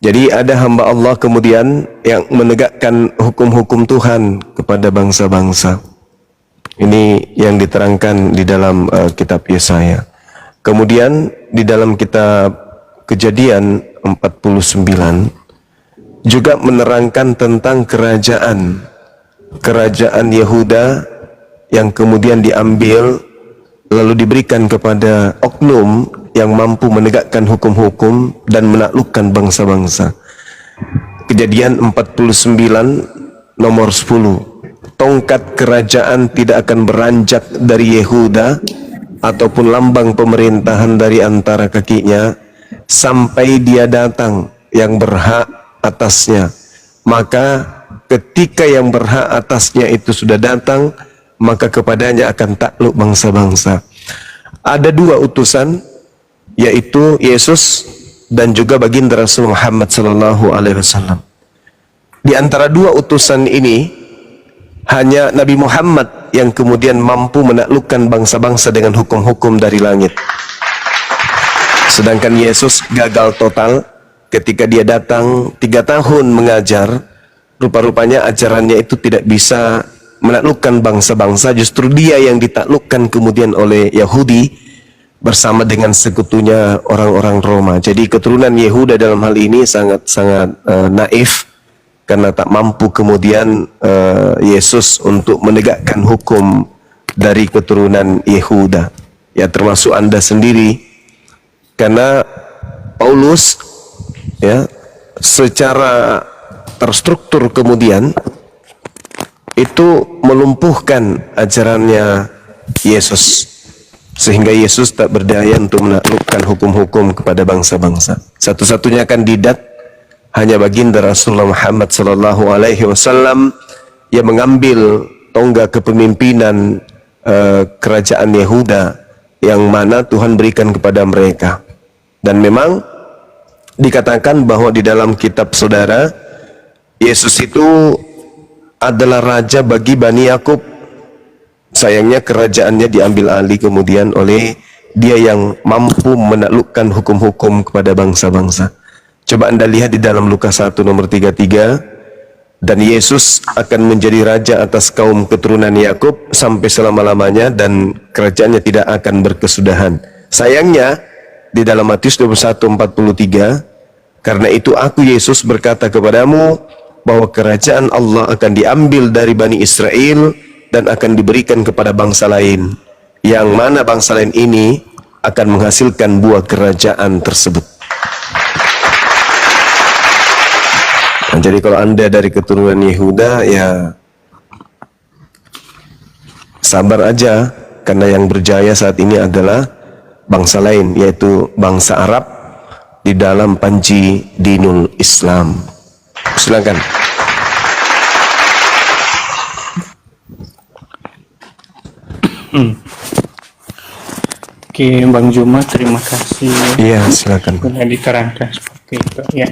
Jadi ada hamba Allah kemudian yang menegakkan hukum-hukum Tuhan kepada bangsa-bangsa. Ini yang diterangkan di dalam kitab Yesaya. Kemudian di dalam kitab Kejadian 49 juga menerangkan tentang kerajaan Yehuda yang kemudian diambil lalu diberikan kepada oknum yang mampu menegakkan hukum-hukum dan menaklukkan bangsa-bangsa. Kejadian 49 nomor 10. Tongkat kerajaan tidak akan beranjak dari Yehuda ataupun lambang pemerintahan dari antara kakinya sampai dia datang yang berhak atasnya. Maka ketika yang berhak atasnya itu sudah datang, maka kepadanya akan takluk bangsa-bangsa. Ada 2 utusan, yaitu Yesus dan juga baginda Rasul Muhammad sallallahu alaihi wasallam. Di antara 2 utusan ini, hanya Nabi Muhammad yang kemudian mampu menaklukkan bangsa-bangsa dengan hukum-hukum dari langit. Sedangkan Yesus gagal total ketika dia datang 3 tahun mengajar. Rupa-rupanya ajarannya itu tidak bisa menaklukkan bangsa-bangsa, justru dia yang ditaklukkan kemudian oleh Yahudi bersama dengan sekutunya orang-orang Roma. Jadi keturunan Yehuda dalam hal ini sangat-sangat naif, karena tak mampu kemudian Yesus untuk menegakkan hukum dari keturunan Yehuda. Ya, termasuk Anda sendiri, karena Paulus ya secara terstruktur kemudian itu melumpuhkan ajarannya Yesus, sehingga Yesus tak berdaya untuk menaklukkan hukum-hukum kepada bangsa-bangsa. Satu-satunya kandidat hanya baginda Rasulullah Muhammad sallallahu alaihi wasallam yang mengambil tonggak kepemimpinan kerajaan Yehuda yang mana Tuhan berikan kepada mereka. Dan memang dikatakan bahwa di dalam kitab saudara, Yesus itu adalah raja bagi Bani Yakub. Sayangnya kerajaannya diambil alih kemudian oleh dia yang mampu menaklukkan hukum-hukum kepada bangsa-bangsa. Coba Anda lihat di dalam Lukas 1 nomor 33, dan Yesus akan menjadi raja atas kaum keturunan Yakub sampai selama-lamanya, dan kerajaannya tidak akan berkesudahan. Sayangnya di dalam Matius 21:43, karena itu aku Yesus berkata kepadamu bahwa kerajaan Allah akan diambil dari Bani Israel dan akan diberikan kepada bangsa lain, yang mana bangsa lain ini akan menghasilkan buah kerajaan tersebut. Nah, jadi kalau Anda dari keturunan Yehuda, ya sabar aja, karena yang berjaya saat ini adalah bangsa lain, yaitu bangsa Arab di dalam panji dinul Islam. Silakan. Oke, Bang Juma, terima kasih. Iya, silakan. Sudah diterangkan seperti itu. Ya.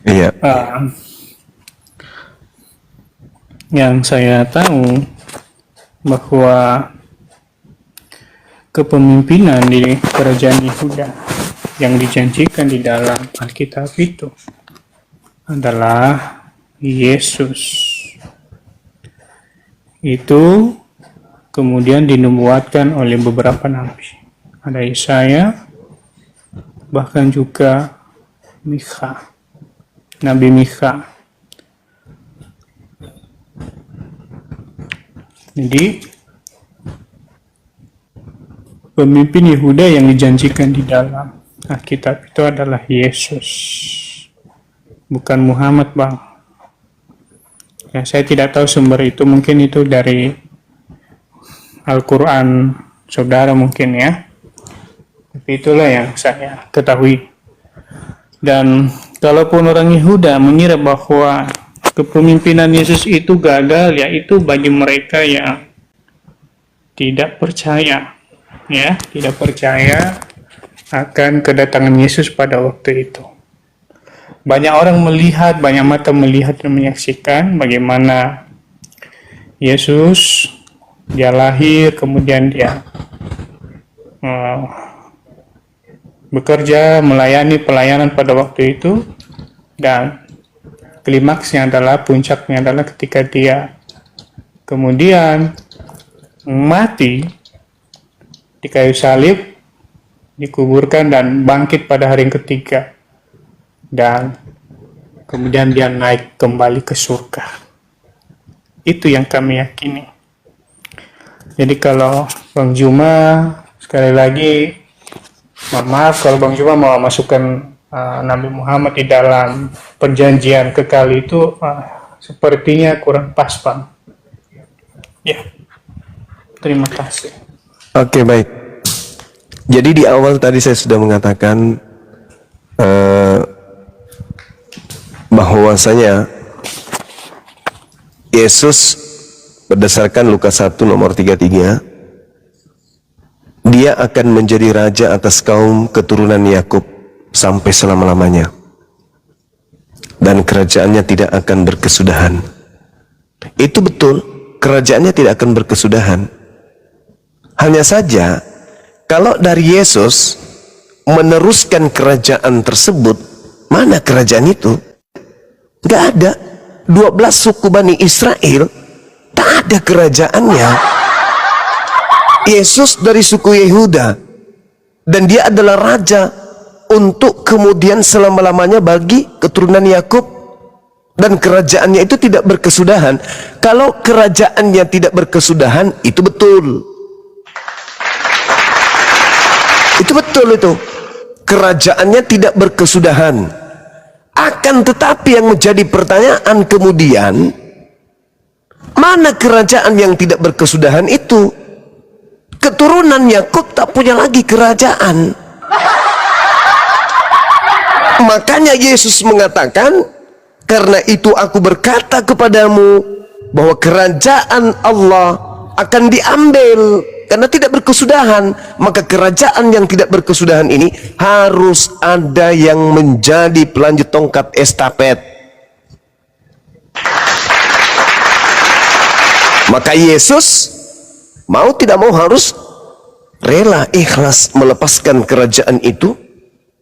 Iya. Yang saya tahu bahwa kepemimpinan di kerajaan Yehuda yang dijanjikan di dalam Alkitab itu adalah Yesus. Itu kemudian dinubuatkan oleh beberapa nabi. Ada Yesaya, bahkan juga Mikha, Nabi Mikha. Jadi pemimpin Yehuda yang dijanjikan di dalam Alkitab itu adalah Yesus, bukan Muhammad, Bang. Ya, saya tidak tahu sumber itu, mungkin itu dari Al-Quran saudara mungkin ya. Tapi itulah yang saya ketahui. Dan kalaupun orang Yehuda mengira bahwa kepemimpinan Yesus itu gagal, yaitu bagi mereka yang tidak percaya, ya, tidak percaya akan kedatangan Yesus pada waktu itu. Banyak orang melihat, banyak mata melihat dan menyaksikan bagaimana Yesus, dia lahir, kemudian dia bekerja, melayani pelayanan pada waktu itu, dan klimaksnya adalah, puncaknya adalah ketika dia kemudian mati di kayu salib, dikuburkan dan bangkit pada hari yang ketiga, dan kemudian dia naik kembali ke surga. Itu yang kami yakini. Jadi kalau Bang Juma, sekali lagi mohon maaf kalau Bang Juma mau masukkan Nabi Muhammad di dalam perjanjian kekal itu, sepertinya kurang pas, Bang. Ya, terima kasih. Oke, baik. Jadi di awal tadi saya sudah mengatakan bahwasanya Yesus berdasarkan Lukas 1 nomor 33, dia akan menjadi raja atas kaum keturunan Yakub sampai selama-lamanya, dan kerajaannya tidak akan berkesudahan. Itu betul, kerajaannya tidak akan berkesudahan. Hanya saja kalau dari Yesus meneruskan kerajaan tersebut. Mana kerajaan itu? Nggak ada. 12 suku Bani Israel tak ada kerajaannya. Yesus dari suku Yehuda, dan dia adalah raja untuk kemudian selama-lamanya bagi keturunan Yakub, dan kerajaannya itu tidak berkesudahan. Kalau kerajaannya tidak berkesudahan, itu betul. Itu betul itu. Kerajaannya tidak berkesudahan. Akan tetapi yang menjadi pertanyaan kemudian, mana kerajaan yang tidak berkesudahan itu? Keturunan Yakub tak punya lagi kerajaan. Makanya Yesus mengatakan, karena itu aku berkata kepadamu bahwa kerajaan Allah akan diambil karena tidak berkesudahan. Maka kerajaan yang tidak berkesudahan ini harus ada yang menjadi pelanjut tongkat estafet. Maka Yesus mau tidak mau harus rela ikhlas melepaskan kerajaan itu.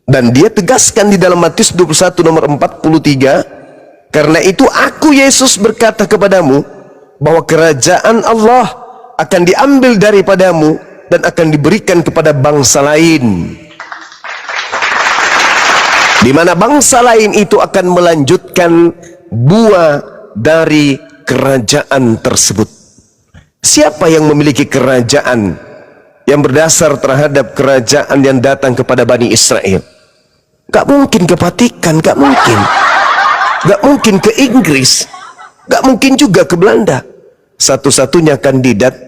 Dan dia tegaskan di dalam Matius 21 nomor 43, karena itu aku Yesus berkata kepadamu bahwa kerajaan Allah akan diambil daripadamu dan akan diberikan kepada bangsa lain, di mana bangsa lain itu akan melanjutkan buah dari kerajaan tersebut. Siapa yang memiliki kerajaan yang berdasar terhadap kerajaan yang datang kepada Bani Israel? Gak mungkin ke Vatikan, gak mungkin. Gak mungkin ke Inggris, gak mungkin juga ke Belanda. Satu-satunya kandidat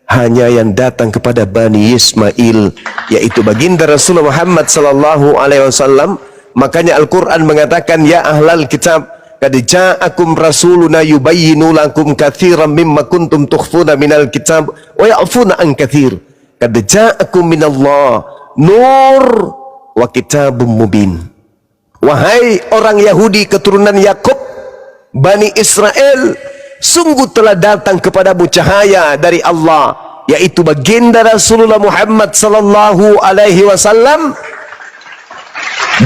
hanya yang datang kepada Bani Ismail, yaitu baginda Rasulullah Muhammad sallallahu alaihi wasallam. Makanya Al-Quran mengatakan, ya ahlal kitab, qad ja'akum rasuluna yubayyinu lakum katsiran mimma kuntum tukhfuna minal kitab wa ya'funa an katsir. Qad ja'akum minallah nur wa kitabum mubin. Wahai orang Yahudi keturunan Yakub, Bani Israel, sungguh telah datang kepadamu cahaya dari Allah, yaitu baginda Rasulullah Muhammad sallallahu alaihi wasallam,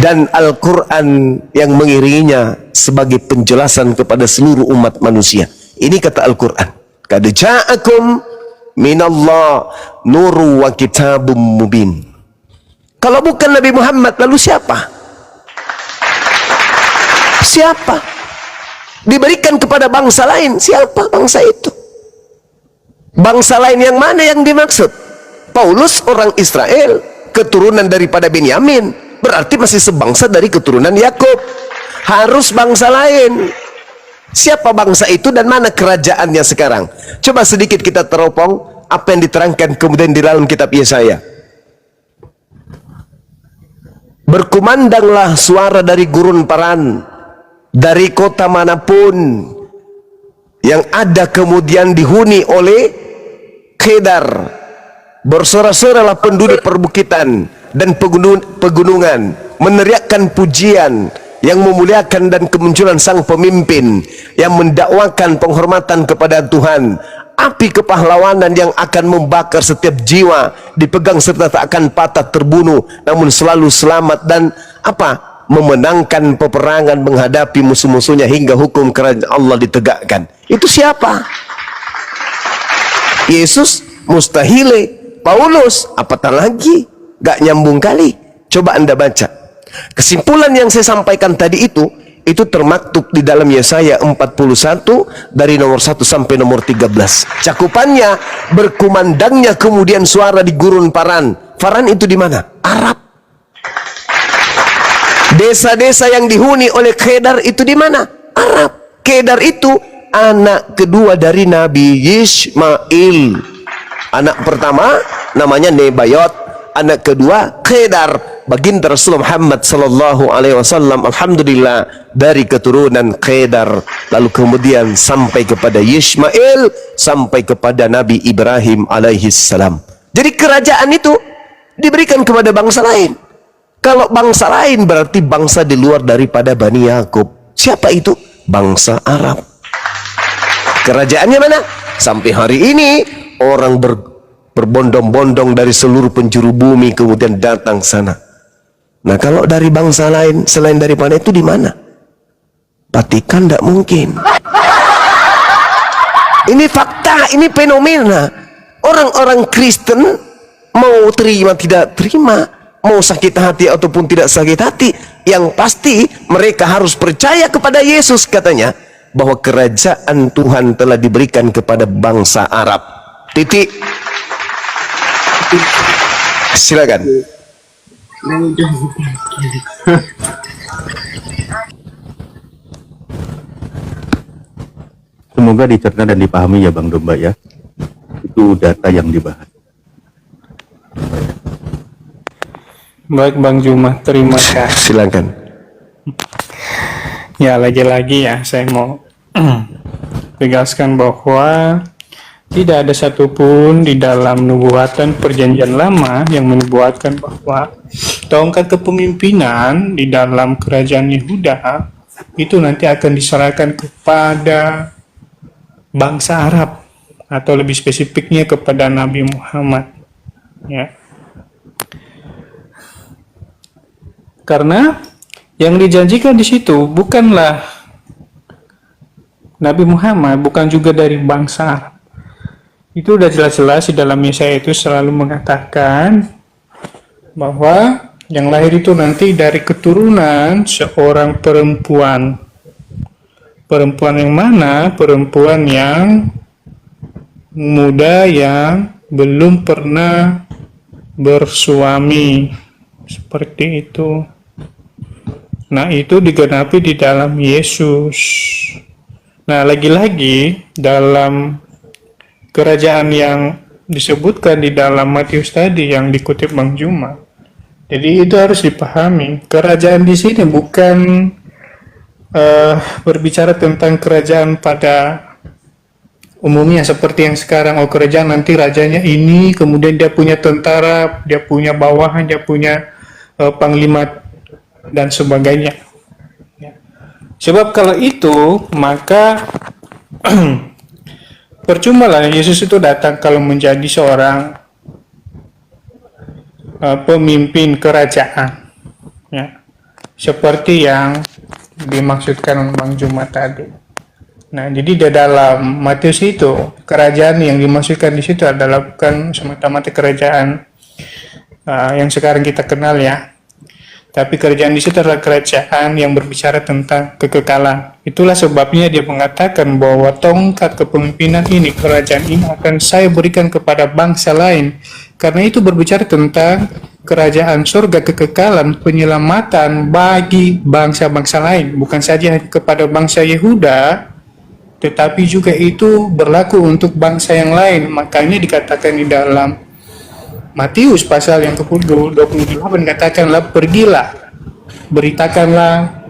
dan Al-Quran yang mengiringinya sebagai penjelasan kepada seluruh umat manusia. Ini kata Al-Quran, qad ja'akum minallah nuru wa kitabum mubin. Kalau bukan Nabi Muhammad, lalu siapa? Siapa? Diberikan kepada bangsa lain. Siapa bangsa itu? Bangsa lain yang mana yang dimaksud? Paulus orang Israel, keturunan daripada Benyamin, berarti masih sebangsa dari keturunan Yakub. Harus bangsa lain. Siapa bangsa itu dan mana kerajaannya sekarang? Coba sedikit kita teropong apa yang diterangkan kemudian di dalam kitab Yesaya. Berkumandanglah suara dari gurun paran, dari kota manapun yang ada kemudian dihuni oleh Kedar. Bersorak-soraklah penduduk perbukitan dan pegunungan, meneriakkan pujian yang memuliakan dan kemunculan sang pemimpin yang mendakwakan penghormatan kepada Tuhan. Api kepahlawanan yang akan membakar setiap jiwa, dipegang serta tak akan patah terbunuh, namun selalu selamat, dan apa? Memenangkan peperangan menghadapi musuh-musuhnya hingga hukum kerajaan Allah ditegakkan. Itu siapa? Yesus? Mustahile. Paulus? Apatah lagi? Gak nyambung kali. Coba Anda baca. Kesimpulan yang saya sampaikan tadi itu termaktub di dalam Yesaya 41 dari nomor 1 sampai nomor 13. Cakupannya, berkumandangnya kemudian suara di gurun paran. Paran itu di mana? Arab. Desa-desa yang dihuni oleh Kedar itu di mana? Arab. Kedar itu anak kedua dari Nabi Ismail. Anak pertama namanya Nebayot, anak kedua Kedar, baginda Rasulullah Muhammad sallallahu alaihi wasallam, alhamdulillah dari keturunan Kedar, lalu kemudian sampai kepada Ismail, sampai kepada Nabi Ibrahim alaihi salam. Jadi kerajaan itu diberikan kepada bangsa lain. Kalau bangsa lain berarti bangsa di luar daripada Bani Yakub. Siapa itu? Bangsa Arab. Kerajaannya mana? Sampai hari ini orang berbondong-bondong dari seluruh penjuru bumi kemudian datang sana. Nah, kalau dari bangsa lain selain daripada itu di mana? Vatikan tidak mungkin. Ini fakta, ini fenomena. Orang-orang Kristen mau terima tidak terima, mau sakit hati ataupun tidak sakit hati, yang pasti mereka harus percaya kepada Yesus, katanya, bahwa kerajaan Tuhan telah diberikan kepada bangsa Arab. Titik. Silakan. Semoga dicerna dan dipahami ya Bang Domba ya. Itu data yang dibahas. Baik Bang Juma, terima kasih. Silakan. Ya, lagi-lagi ya saya mau tegaskan bahwa tidak ada satupun di dalam nubuatan perjanjian lama yang menubuatkan bahwa tongkat kepemimpinan di dalam kerajaan Yehuda itu nanti akan diserahkan kepada bangsa Arab, atau lebih spesifiknya kepada Nabi Muhammad. Ya. Karena yang dijanjikan di situ bukanlah Nabi Muhammad, bukan juga dari bangsa Arab. Itu udah jelas-jelas di dalam Yesaya itu selalu mengatakan bahwa yang lahir itu nanti dari keturunan seorang perempuan. Perempuan yang mana? Perempuan yang muda yang belum pernah bersuami. Seperti itu. Nah, itu digenapi di dalam Yesus. Nah, lagi-lagi dalam kerajaan yang disebutkan di dalam Matius tadi yang dikutip Bang Juma. Jadi itu harus dipahami. Kerajaan di sini bukan berbicara tentang kerajaan pada umumnya seperti yang sekarang. Oh, kerajaan nanti rajanya ini, kemudian dia punya tentara, dia punya bawahan, dia punya panglima dan sebagainya. Ya. Sebab kalau itu, maka percuma lah Yesus itu datang kalau menjadi seorang pemimpin kerajaan, ya, seperti yang dimaksudkan Bang Juma tadi. Nah, jadi di dalam Matius itu kerajaan yang dimaksudkan di situ adalah bukan semata-mata kerajaan yang sekarang kita kenal ya, tapi kerajaan di situ adalah kerajaan yang berbicara tentang kekekalan. Itulah sebabnya dia mengatakan bahwa tongkat kepemimpinan ini, kerajaan ini akan saya berikan kepada bangsa lain. Karena itu berbicara tentang kerajaan surga, kekekalan, penyelamatan bagi bangsa-bangsa lain. Bukan saja kepada bangsa Yehuda, tetapi juga itu berlaku untuk bangsa yang lain. Makanya dikatakan di dalam Matius pasal yang ke-28 katakanlah, pergilah, beritakanlah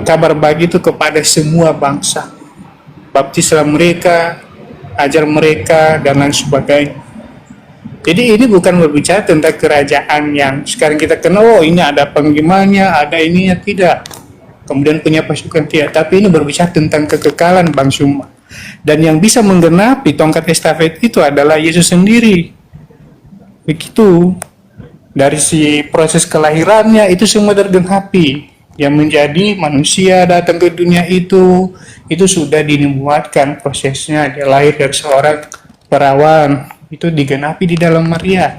kabar baik itu kepada semua bangsa. Baptislah mereka, ajar mereka, dan lain sebagainya. Jadi ini bukan berbicara tentang kerajaan yang sekarang kita kenal, oh ini ada penglimanya, ada ininya, tidak. Kemudian punya pasukan, tidak. Tapi ini berbicara tentang kekekalan Bang Suma. Dan yang bisa menggenapi tongkat estafet itu adalah Yesus sendiri. Begitu. Dari si proses kelahirannya itu semua tergenapi. Yang menjadi manusia datang ke dunia itu sudah dinubuatkan prosesnya. Dia lahir dari seorang perawan. Itu digenapi di dalam Maria.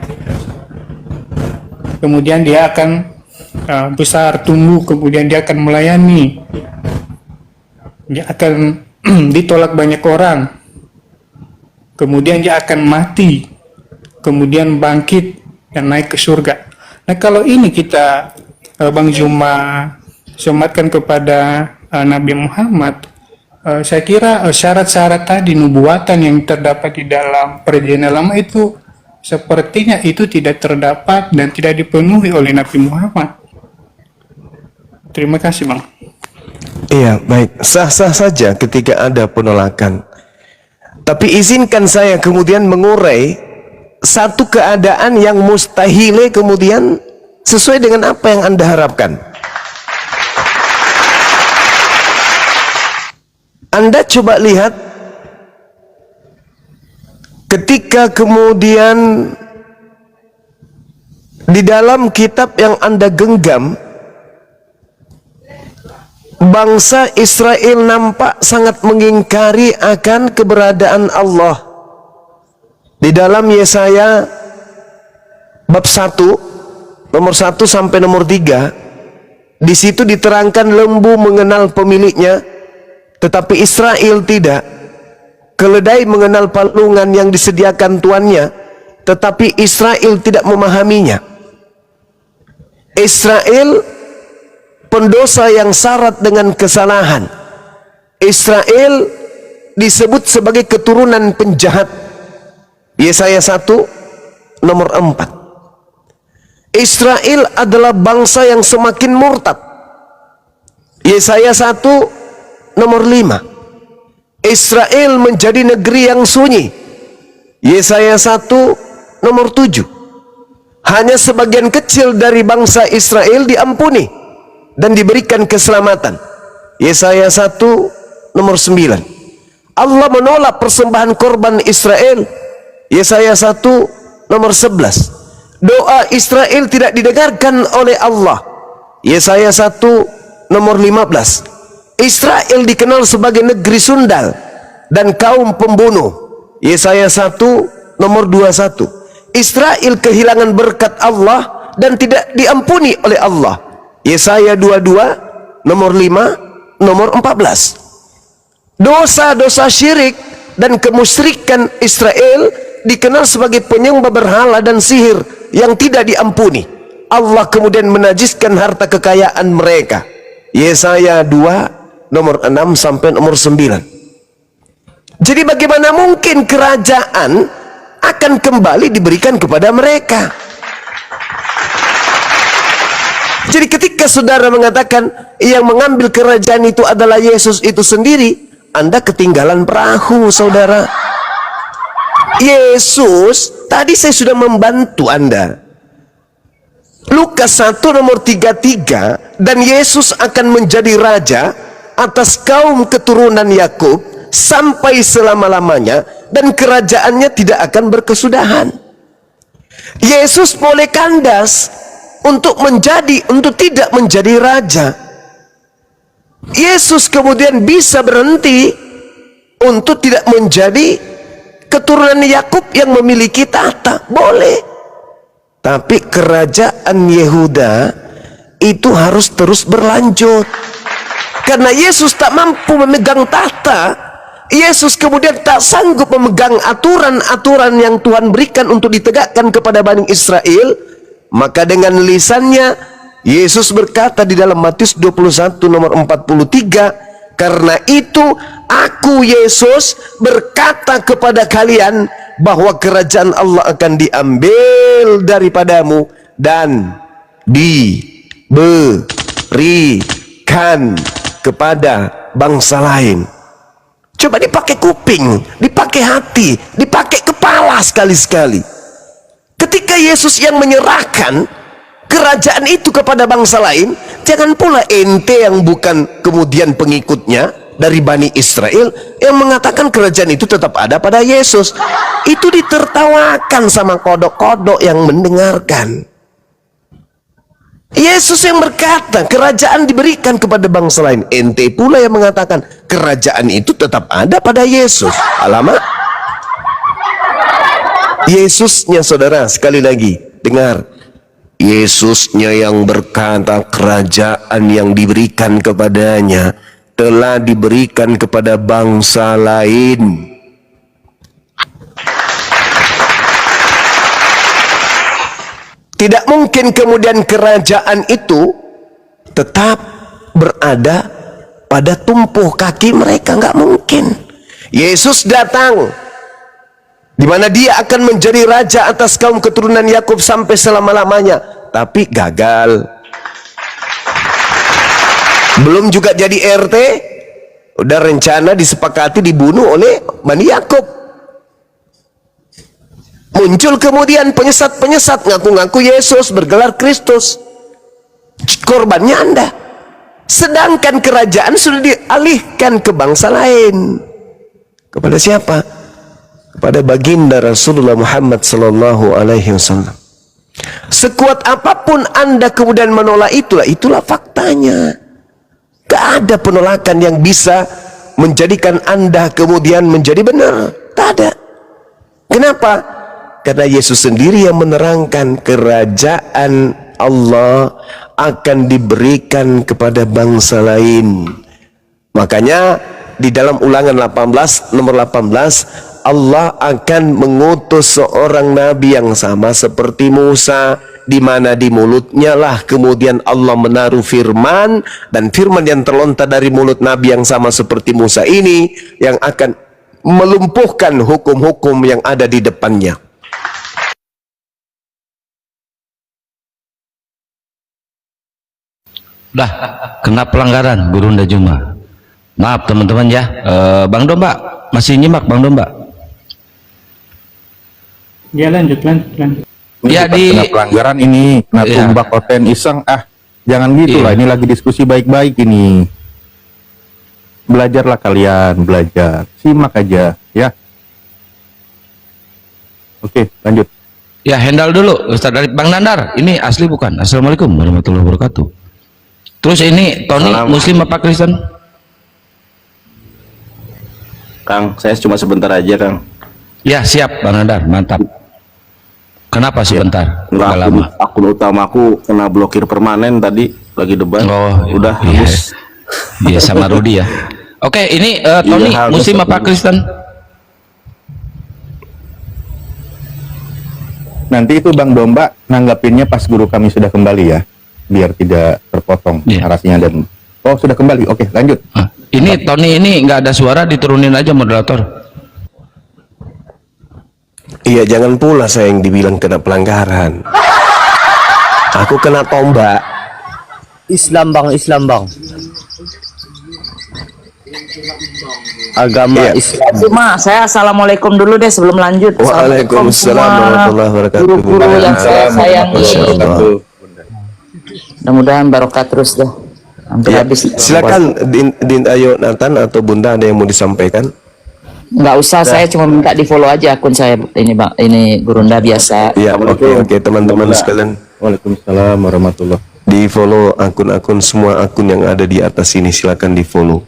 Kemudian dia akan besar, tumbuh, kemudian dia akan melayani. Dia akan ditolak banyak orang. Kemudian dia akan mati. Kemudian bangkit dan naik ke surga. Nah, kalau ini kita Bang Juma sematkan kepada Nabi Muhammad, saya kira syarat-syarat tadi nubuatan yang terdapat di dalam perjanjian lama itu sepertinya itu tidak terdapat dan tidak dipenuhi oleh Nabi Muhammad. Terima kasih Bang. Iya, baik. Sah-sah saja ketika ada penolakan. Tapi izinkan saya kemudian mengurai satu keadaan yang mustahil kemudian sesuai dengan apa yang Anda harapkan. Anda coba lihat ketika kemudian Di dalam kitab yang Anda genggam, bangsa Israel nampak sangat mengingkari akan keberadaan Allah. Di dalam Yesaya bab 1 nomor 1 sampai nomor 3, di situ diterangkan lembu mengenal pemiliknya, tetapi Israel tidak. Keledai mengenal palungan yang disediakan tuannya, tetapi Israel tidak memahaminya. Israel pendosa yang syarat dengan kesalahan. Israel disebut sebagai keturunan penjahat. Yesaya 1 nomor 4. Israel adalah bangsa yang semakin murtad. Yesaya 1 nomor 5. Israel menjadi negeri yang sunyi. Yesaya 1 nomor 7. Hanya sebagian kecil dari bangsa Israel diampuni dan diberikan keselamatan. Yesaya 1 nomor 9. Allah menolak persembahan korban Israel. Yesaya 1 nomor 11. Doa Israel tidak didengarkan oleh Allah. Yesaya 1 nomor 15. Israel dikenal sebagai negeri sundal dan kaum pembunuh. Yesaya 1 nomor 21. Israel kehilangan berkat Allah dan tidak diampuni oleh Allah. Yesaya 22 nomor 5 nomor 14. Dosa-dosa syirik dan kemusyrikan Israel dikenal sebagai penyembah berhala dan sihir yang tidak diampuni. Allah kemudian menajiskan harta kekayaan mereka. Yesaya 2 nomor 6 sampai nomor 9. Jadi bagaimana mungkin kerajaan akan kembali diberikan kepada mereka? Jadi ketika saudara mengatakan yang mengambil kerajaan itu adalah Yesus itu sendiri, Anda ketinggalan perahu, saudara. Yesus, tadi saya sudah membantu Anda. Lukas 1 nomor 33, dan Yesus akan menjadi raja atas kaum keturunan Yakub sampai selama-lamanya, dan kerajaannya tidak akan berkesudahan. Yesus boleh kandas untuk tidak menjadi raja. Yesus kemudian bisa berhenti untuk tidak menjadi keturunan Yakub yang memiliki tahta, boleh. Tapi kerajaan Yehuda itu harus terus berlanjut. Karena Yesus tak mampu memegang tahta, Yesus kemudian tak sanggup memegang aturan-aturan yang Tuhan berikan untuk ditegakkan kepada Bani Israel. Maka dengan lisannya Yesus berkata di dalam Matius 21 nomor 43, karena itu aku Yesus berkata kepada kalian bahwa kerajaan Allah akan diambil daripadamu dan diberikan kepada bangsa lain. Coba dipakai kuping, dipakai hati, dipakai kepala sekali-sekali. Ketika Yesus yang menyerahkan kerajaan itu kepada bangsa lain, jangan pula ente yang bukan kemudian pengikutnya dari Bani Israel yang mengatakan kerajaan itu tetap ada pada Yesus. Itu ditertawakan sama kodok-kodok yang mendengarkan. Yesus yang berkata kerajaan diberikan kepada bangsa lain, ente pula yang mengatakan kerajaan itu tetap ada pada Yesus. Alamak. Yesusnya, saudara, sekali lagi dengar, Yesusnya yang berkata kerajaan yang diberikan kepadanya telah diberikan kepada bangsa lain. Tidak mungkin kemudian kerajaan itu tetap berada pada tumpuh kaki mereka, nggak mungkin. Yesus datang di mana dia akan menjadi raja atas kaum keturunan Yakub sampai selama-lamanya, tapi gagal. Belum juga jadi RT, udah rencana disepakati dibunuh oleh Bani Yakub. Muncul kemudian penyesat-penyesat ngaku-ngaku Yesus, bergelar Kristus. Korbannya Anda. Sedangkan kerajaan sudah dialihkan ke bangsa lain. Kepada siapa? Kepada baginda Rasulullah Muhammad sallallahu alaihi wasallam. Sekuat apapun Anda kemudian menolak itulah faktanya. Gak ada penolakan yang bisa menjadikan Anda kemudian menjadi benar. Tak ada. Kenapa? Karena Yesus sendiri yang menerangkan kerajaan Allah akan diberikan kepada bangsa lain. Makanya di dalam Ulangan 18 nomor 18, Allah akan mengutus seorang nabi yang sama seperti Musa, di mana di mulutnya lah kemudian Allah menaruh firman, dan firman yang terlontar dari mulut nabi yang sama seperti Musa ini yang akan melumpuhkan hukum-hukum yang ada di depannya. Dah kena pelanggaran Gurunda Juma. Maaf teman-teman ya. Bang Domba masih nyimak Bang Domba? Ya lanjut. Ya di Kena pelanggaran ini, kena Iya. tumbak konten iseng. Jangan gitu lah, ini lagi diskusi baik-baik ini. Belajarlah kalian, belajar. Simak aja, ya. Oke, lanjut. ya handal dulu Ustaz dari Bang Nandar. Ini asli bukan? Assalamualaikum warahmatullahi wabarakatuh. Terus ini Tony Muslim apa Kristen? Kang, saya cuma sebentar aja, Kang. Ya siap Bang Nandar, mantap. Kenapa sebentar? Nggak, Nggak lama. akun utamaku kena blokir permanen tadi lagi debat. Oh, udah iya. habis. Dia sama Rudi ya. Oke, ini Tony Iya, harus Muslim apa aku. Kristen? Nanti itu Bang Domba nanggapinnya pas guru kami sudah kembali ya, biar tidak terpotong Iya. narasinya dan sudah kembali. Oke, lanjut. Ini Tony ini nggak ada suara, diturunin aja moderator. Iya, jangan pula saya yang dibilang kena pelanggaran. Aku kena tombak. Islam bang. Agama Iya. Islam. Cuma saya assalamualaikum dulu deh sebelum lanjut. Waalaikumsalam warahmatullahi wabarakatuh. Guru-guru yang saya sayangi. Masya Allah. Mudah-mudahan barokah terus deh. Hampir Ya, habis. silakan Din Ayo Nathan atau Bunda, ada yang mau disampaikan? Nggak usah, saya cuma minta di follow aja akun saya ini bang, ini Gurunda biasa. Ya, oke teman-teman sekalian, Waalaikumsalam warahmatullahi. di follow akun-akun, semua akun yang ada di atas ini silakan di follow.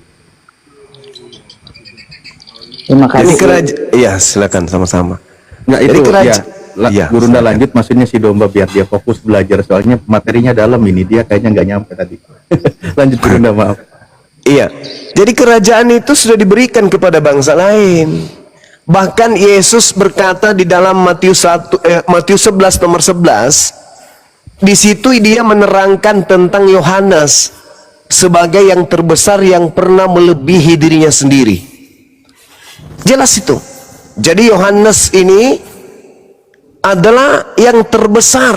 Terima Jadi kasih. iya silakan sama-sama. Nggak Jadi itu keraj- ya. Iya, Gurunda silakan. lanjut, maksudnya si Domba biar dia fokus belajar, soalnya materinya dalam ini, dia kayaknya nggak nyampe tadi. Lanjut Gurunda, maaf. Iya, jadi kerajaan itu sudah diberikan kepada bangsa lain. Bahkan Yesus berkata di dalam Matius 11 nomor 11, di situ dia menerangkan tentang Yohanes sebagai yang terbesar yang pernah melebihi dirinya sendiri. Jelas itu. Jadi Yohanes ini adalah yang terbesar,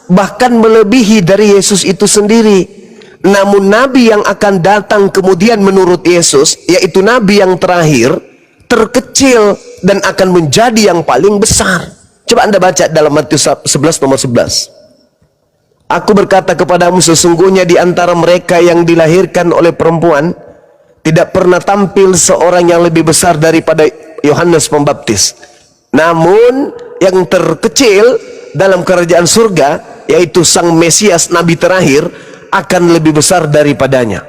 bahkan melebihi dari Yesus itu sendiri. Namun nabi yang akan datang kemudian menurut Yesus, yaitu nabi yang terakhir, terkecil dan akan menjadi yang paling besar. Coba Anda baca dalam Matius 11 nomor 11. Aku berkata kepadamu, sesungguhnya di antara mereka yang dilahirkan oleh perempuan tidak pernah tampil seorang yang lebih besar daripada Yohanes Pembaptis. Namun yang terkecil dalam kerajaan surga, yaitu sang Mesias, nabi terakhir, akan lebih besar daripadanya.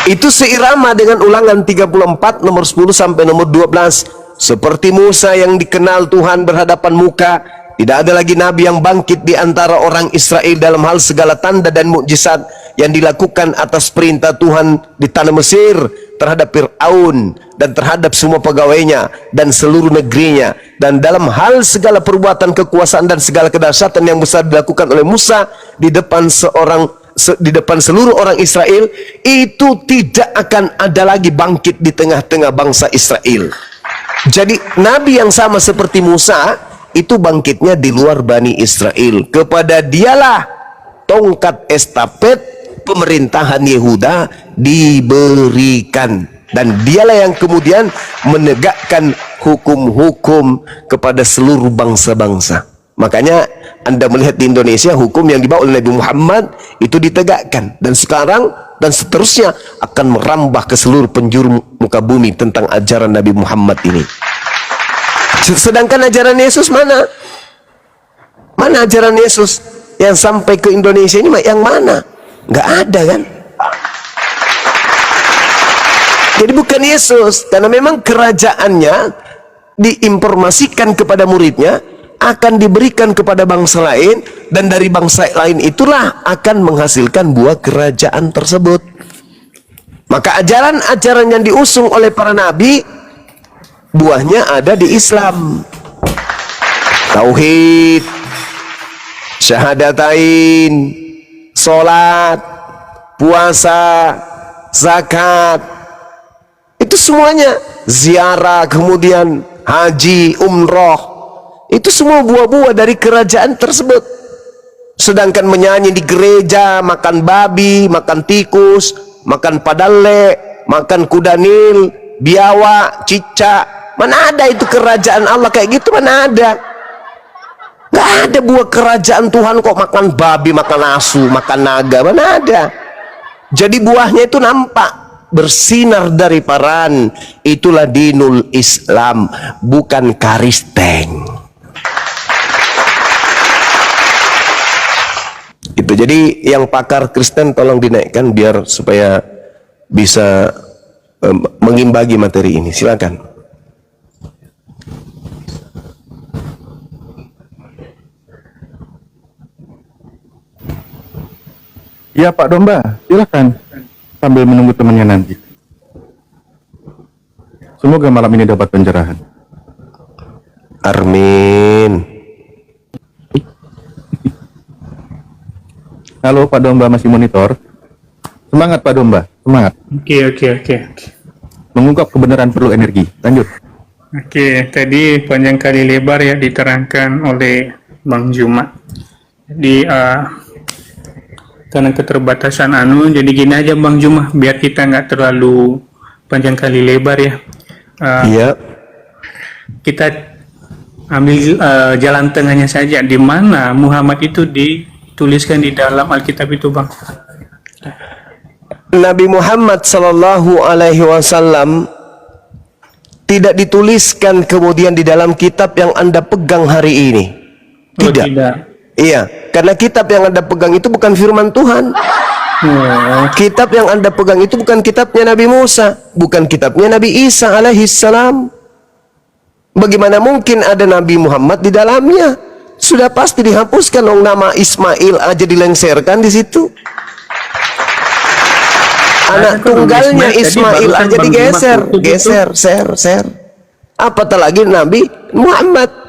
Itu seirama dengan Ulangan 34 nomor 10 sampai nomor 12. Seperti Musa yang dikenal Tuhan berhadapan muka, tidak ada lagi nabi yang bangkit di antara orang Israel dalam hal segala tanda dan mukjizat yang dilakukan atas perintah Tuhan di tanah Mesir terhadap Fir'aun dan terhadap semua pegawainya dan seluruh negerinya, dan dalam hal segala perbuatan kekuasaan dan segala kedahsyatan yang besar dilakukan oleh Musa di depan seluruh orang Israel. Itu tidak akan ada lagi bangkit di tengah-tengah bangsa Israel. Jadi nabi yang sama seperti Musa itu bangkitnya di luar Bani Israel. Kepada dialah tongkat estafet pemerintahan Yehuda diberikan, dan dialah yang kemudian menegakkan hukum-hukum kepada seluruh bangsa-bangsa. Makanya Anda melihat di Indonesia hukum yang dibawa oleh Nabi Muhammad itu ditegakkan, dan sekarang dan seterusnya akan merambah ke seluruh penjuru muka bumi tentang ajaran Nabi Muhammad ini. Sedangkan ajaran Yesus mana? Mana ajaran Yesus yang sampai ke Indonesia ini yang mana? Nggak ada kan? Jadi bukan Yesus, karena memang kerajaannya diinformasikan kepada muridnya, akan diberikan kepada bangsa lain, dan dari bangsa lain itulah akan menghasilkan buah kerajaan tersebut. Maka ajaran-ajaran yang diusung oleh para nabi, buahnya ada di Islam. Tauhid, syahadatain, sholat, puasa, zakat, itu semuanya, ziarah, kemudian haji, umroh, itu semua buah-buah dari kerajaan tersebut. Sedangkan menyanyi di gereja, makan babi, makan tikus, makan padale, makan kuda nil, biawak, cicak, mana ada itu kerajaan Allah kayak gitu? Mana ada? Nggak ada buah kerajaan Tuhan kok makan babi, makan asu, makan naga, mana ada? Jadi buahnya itu nampak, bersinar dari paran. Itulah dinul Islam, bukan karisteng. Itu jadi yang pakar Kristen tolong dinaikkan biar supaya bisa mengimbangi materi ini. Silakan. Ya Pak Domba, silakan. Sambil menunggu temannya nanti. Semoga malam ini dapat pencerahan. Amin. Halo Pak Domba, masih monitor? Semangat Pak Domba, semangat. Oke. Mengungkap kebenaran perlu energi. Lanjut. Oke, tadi panjang kali lebar ya diterangkan oleh Bang Juma. Jadi karena keterbatasan jadi gini aja Bang Juma, biar kita nggak terlalu panjang kali lebar ya. Iya. Kita ambil jalan tengahnya saja, di mana Muhammad itu dituliskan di dalam Alkitab itu, Bang. Nabi Muhammad sallallahu alaihi wasallam tidak dituliskan kemudian di dalam kitab yang Anda pegang hari ini. Oh, Tidak. Iya, karena kitab yang Anda pegang itu bukan firman Tuhan. Kitab yang Anda pegang itu bukan kitabnya Nabi Musa, bukan kitabnya Nabi Isa alaihissalam. Bagaimana mungkin ada Nabi Muhammad di dalamnya? Sudah pasti dihapuskan dong, nama Ismail aja dilengserkan di situ. Anak tunggalnya Ismail aja digeser, share. Apatah lagi Nabi Muhammad.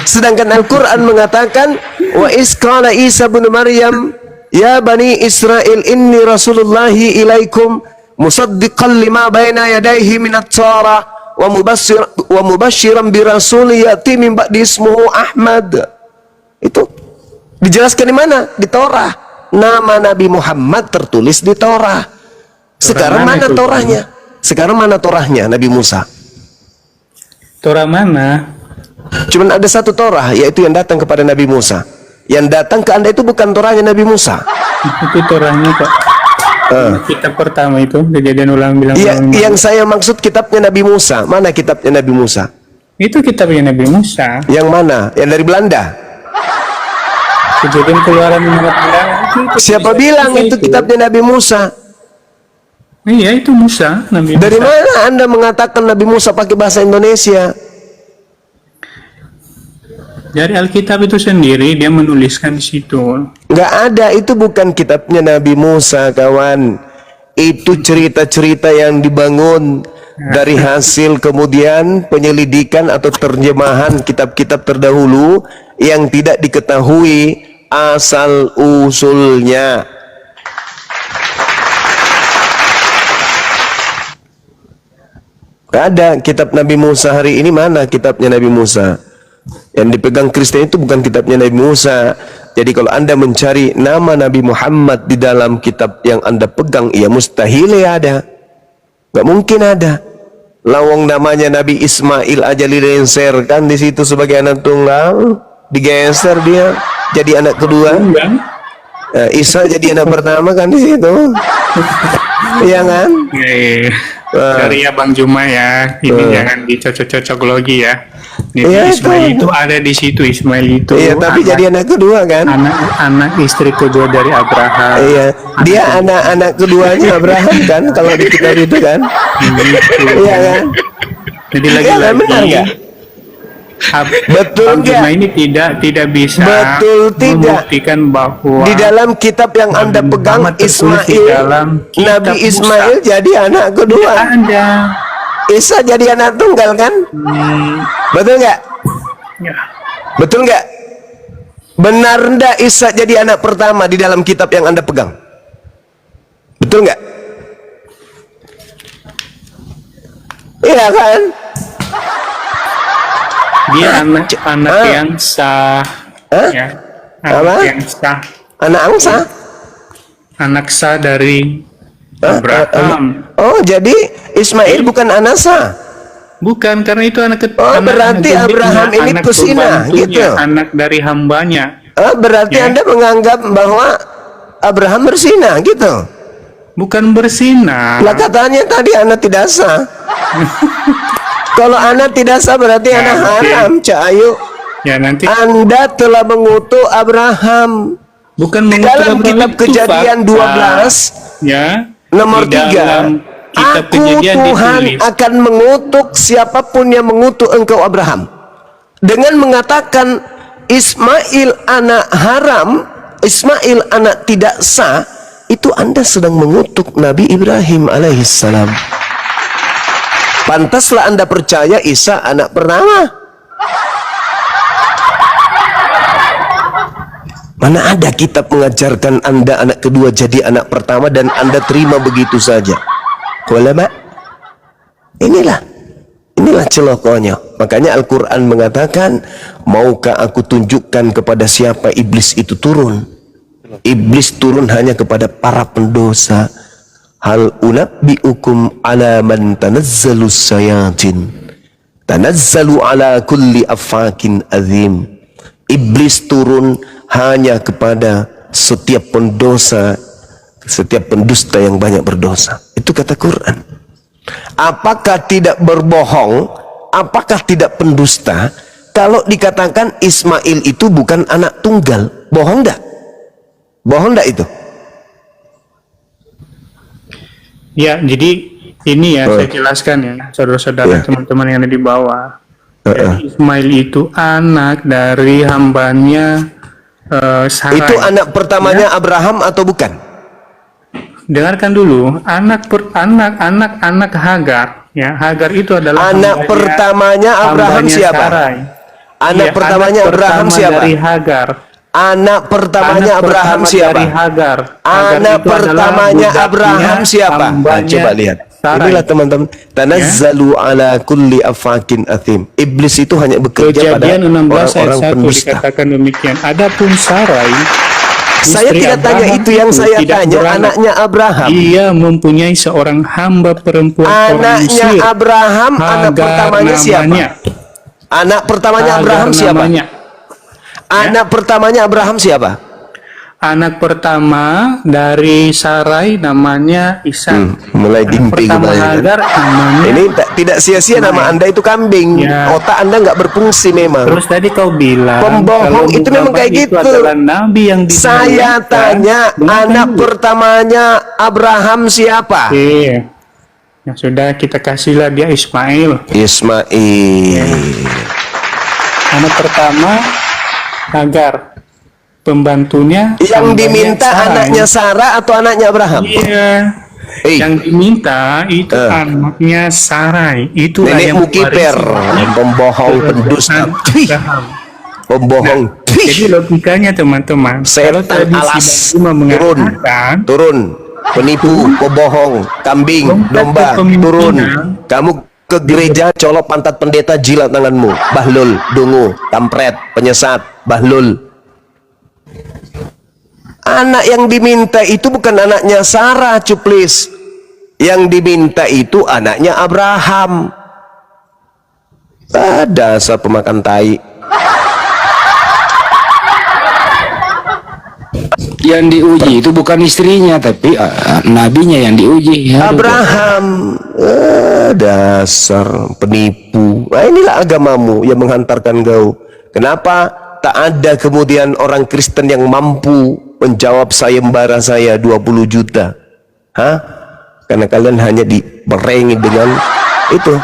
Sedangkan Al-Quran mengatakan, wa isqala Isa bin Maryam, ya bani Israel inni rasulullahi ilaikum musaddiqan lima baina yadayhi minat Torah wa mubashiran bi rasuli yati min ba'di ismuhu Ahmad. Itu dijelaskan di mana? Di Torah. Nama Nabi Muhammad tertulis di Torah. Sekarang mana Torahnya? Sekarang mana Torahnya Nabi Musa? Torah mana? Cuman ada satu Torah, yaitu yang datang kepada Nabi Musa. Yang datang ke Anda itu bukan Torahnya Nabi Musa. Itu Torahnya, Pak. Kitab pertama itu, Kejadian Ulang bilang. Ya, yang saya maksud kitabnya Nabi Musa. Mana kitabnya Nabi Musa? Itu kitabnya Nabi Musa. Yang mana? Yang dari Belanda? Kejadian Keluaran 15. Siapa bilang itu kitabnya Nabi Musa? Iya, itu Musa, Nabi Musa. Dari mana Anda mengatakan Nabi Musa pakai bahasa Indonesia? Dari Alkitab itu sendiri dia menuliskan di situ. Nggak ada, itu bukan kitabnya Nabi Musa, kawan. Itu cerita-cerita yang dibangun dari hasil kemudian penyelidikan atau terjemahan kitab-kitab terdahulu yang tidak diketahui asal usulnya. Nggak ada kitab Nabi Musa hari ini. Mana kitabnya Nabi Musa? Yang dipegang Kristen itu bukan kitabnya Nabi Musa. Jadi kalau Anda mencari nama Nabi Muhammad di dalam kitab yang Anda pegang, ya mustahil ya ada. Nggak mungkin ada. Lawang namanya Nabi Ismail aja dilenserkan di situ sebagai anak tunggal, digeser dia jadi anak kedua. Isa jadi anak pertama kan di situ. Iya kan? Iya. Dari Abang Juma ya, ini jangan dicocok-cocok logi ya. Iya, Ismail itu. itu ada di situ, Ismail itu. Iya, tapi jadi anak kedua kan? anak istri kedua dari Abraham. Iya, dia anak-anak keduanya Abraham kan, kalau di kitab itu kan? Iya kan? Jadi Iya, lagi-lagi benar nggak? Betul Abang Juma nggak? ini tidak bisa Betul tidak? membuktikan bahwa Di dalam kitab yang Anda pegang, Muhammad tertulis di Ismail, dalam kitab Nabi Musa. Ismail jadi anak kedua. ada. Isa jadi anak tunggal kan? Betul nggak? Ya. Betul nggak? Benar ndak Isa jadi anak pertama di dalam kitab yang Anda pegang? Betul nggak? Iya kan? Dia anak yang sah. Hah? Ya. Apa? Anak yang sah. Anak angsa? Anak sah dari Abraham. Oh, jadi Ismail bukan anak sah. Bukan, karena itu anak Oh, berarti anak Abraham gedenya, ini anak pesina, pembantunya, gitu. anak dari hambanya. Berarti Ya. Anda menganggap bahwa Abraham berzina gitu. Bukan bersinar. Lah katanya tadi anak tidak sah. Kalau anak tidak sah berarti Ya, anak oke. haram, Cak Ayu. Ya nanti Anda telah mengutuk Abraham. bukan Di mengutuk dalam Abraham, kitab itu Kejadian fakta. 12 Ya. nomor Di 3. dalam kitab Aku Kejadian Tuhan ditulis. akan mengutuk siapapun yang mengutuk engkau Abraham. Dengan mengatakan Ismail anak haram, Ismail anak tidak sah, itu Anda sedang mengutuk Nabi Ibrahim alaihissalam. Pantaslah Anda percaya Isa anak pertama. Mana ada kitab mengajarkan Anda anak kedua jadi anak pertama dan Anda terima begitu saja. Ulama, inilah celokonya. Makanya Al-Quran mengatakan, maukah aku tunjukkan kepada siapa iblis itu turun? Iblis turun hanya kepada para pendosa. Hal unabbi'ukum ala man tanazzalu sayatin, tanazzalu ala kulli afakin azim. Iblis turun hanya kepada setiap pendosa, setiap pendusta yang banyak berdosa. Itu kata Quran. Apakah tidak berbohong? Apakah tidak pendusta kalau dikatakan Ismail itu bukan anak tunggal? Bohong enggak? Bohong enggak itu? Ya, jadi ini ya saya jelaskan ya, saudara-saudara, teman-teman yang ada di bawah. Jadi Ismail itu anak dari hambanya Sarai. Itu anak pertamanya Abraham atau bukan? Dengarkan dulu, anak Hagar, ya. Hagar itu adalah Anak pertamanya Abraham hambanya siapa? Sarai. Anak Iya, pertamanya anak Abraham pertama siapa? Dari Hagar. Anak pertamanya Anak Abraham pertama siapa? Dari Hagar. Anak itu adalah pertamanya budaknya, Abraham siapa? Nah, hambanya coba lihat. Sarai. Inilah teman-teman. Tanazzalu ala kulli afakin athim. Iblis itu hanya bekerja pada Kejadian 16 ayat orang-orang 1 pendusta. dikatakan demikian. Adapun Sarai, Saya istri tidak tanya Abraham itu, yang saya tidak tanya beranak. anaknya Abraham. Ia mempunyai seorang hamba perempuan orang Anaknya Mesir. Abraham, anak Hagar pertamanya siapa? namanya. Anak pertamanya Hagar Abraham siapa? namanya. Anak pertamanya Abraham siapa? Anak pertama dari Sarai namanya Ishak. Mulai dimpi Pertama kembali. Hagar namanya. Ini tidak sia-sia nama Anda itu kambing. Ya. Otak Anda nggak berfungsi memang. Terus tadi kau bilang Pembohong kalau itu memang Muhammad kayak itu gitu. adalah nabi yang Saya tanya anak dulu. pertamanya Abraham siapa? Oke. Ya sudah, kita kasihlah dia Ismail. Ismail. Anak pertama Hagar. Pembantunya Yang hambanya diminta Sarai. anaknya Sarah atau anaknya Abraham? Iya. Yang diminta itu anaknya Sarai. Itu Nenek Mukiper, pembohong, pendusta, pembohong. Jadi logikanya teman-teman, kalau Setan tadi alas, si Bang Juma mengatakan turun, penipu, pembohong, kambing, domba, turun. Kamu ke gereja, colok pantat pendeta, jilat tanganmu. Bahlul, dungu, kampret, penyesat, bahlul. Anak yang diminta itu bukan anaknya Sarah, cuplis. Yang diminta itu anaknya Abraham. Dasar pemakan tai. Yang diuji itu bukan istrinya, tapi nabinya yang diuji. Abraham, Dasar penipu. Nah, inilah agamamu yang menghantarkan kau. Kenapa tak ada kemudian orang Kristen yang mampu menjawab sayembara saya 20 juta? Hah? Karena kalian hanya diberengi dengan itu,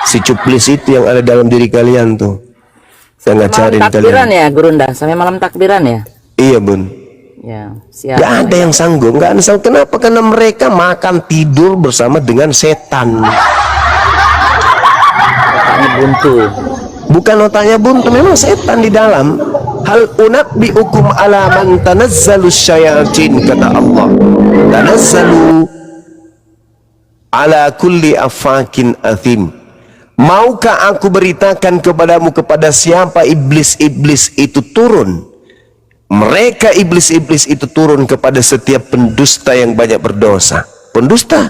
si cuplis itu yang ada dalam diri kalian tuh. Saya ngajarin takbiran kalian. ya, Gurunda. Sampai malam takbiran ya. Iya, Bun. Ya, siap. Gak ada yang sanggup, gak ada sanggup. Kenapa? Karena mereka makan tidur bersama dengan setan. Otaknya buntu. Bukan otaknya buntu, memang setan di dalam. Hal unabbiukum ala man tanazzalu syayatin, kata Allah. Tanazzalu ala kulli afakin athim. Maukah aku beritakan kepadamu kepada siapa iblis-iblis itu turun? Mereka iblis-iblis itu turun kepada setiap pendusta yang banyak berdosa. Pendusta.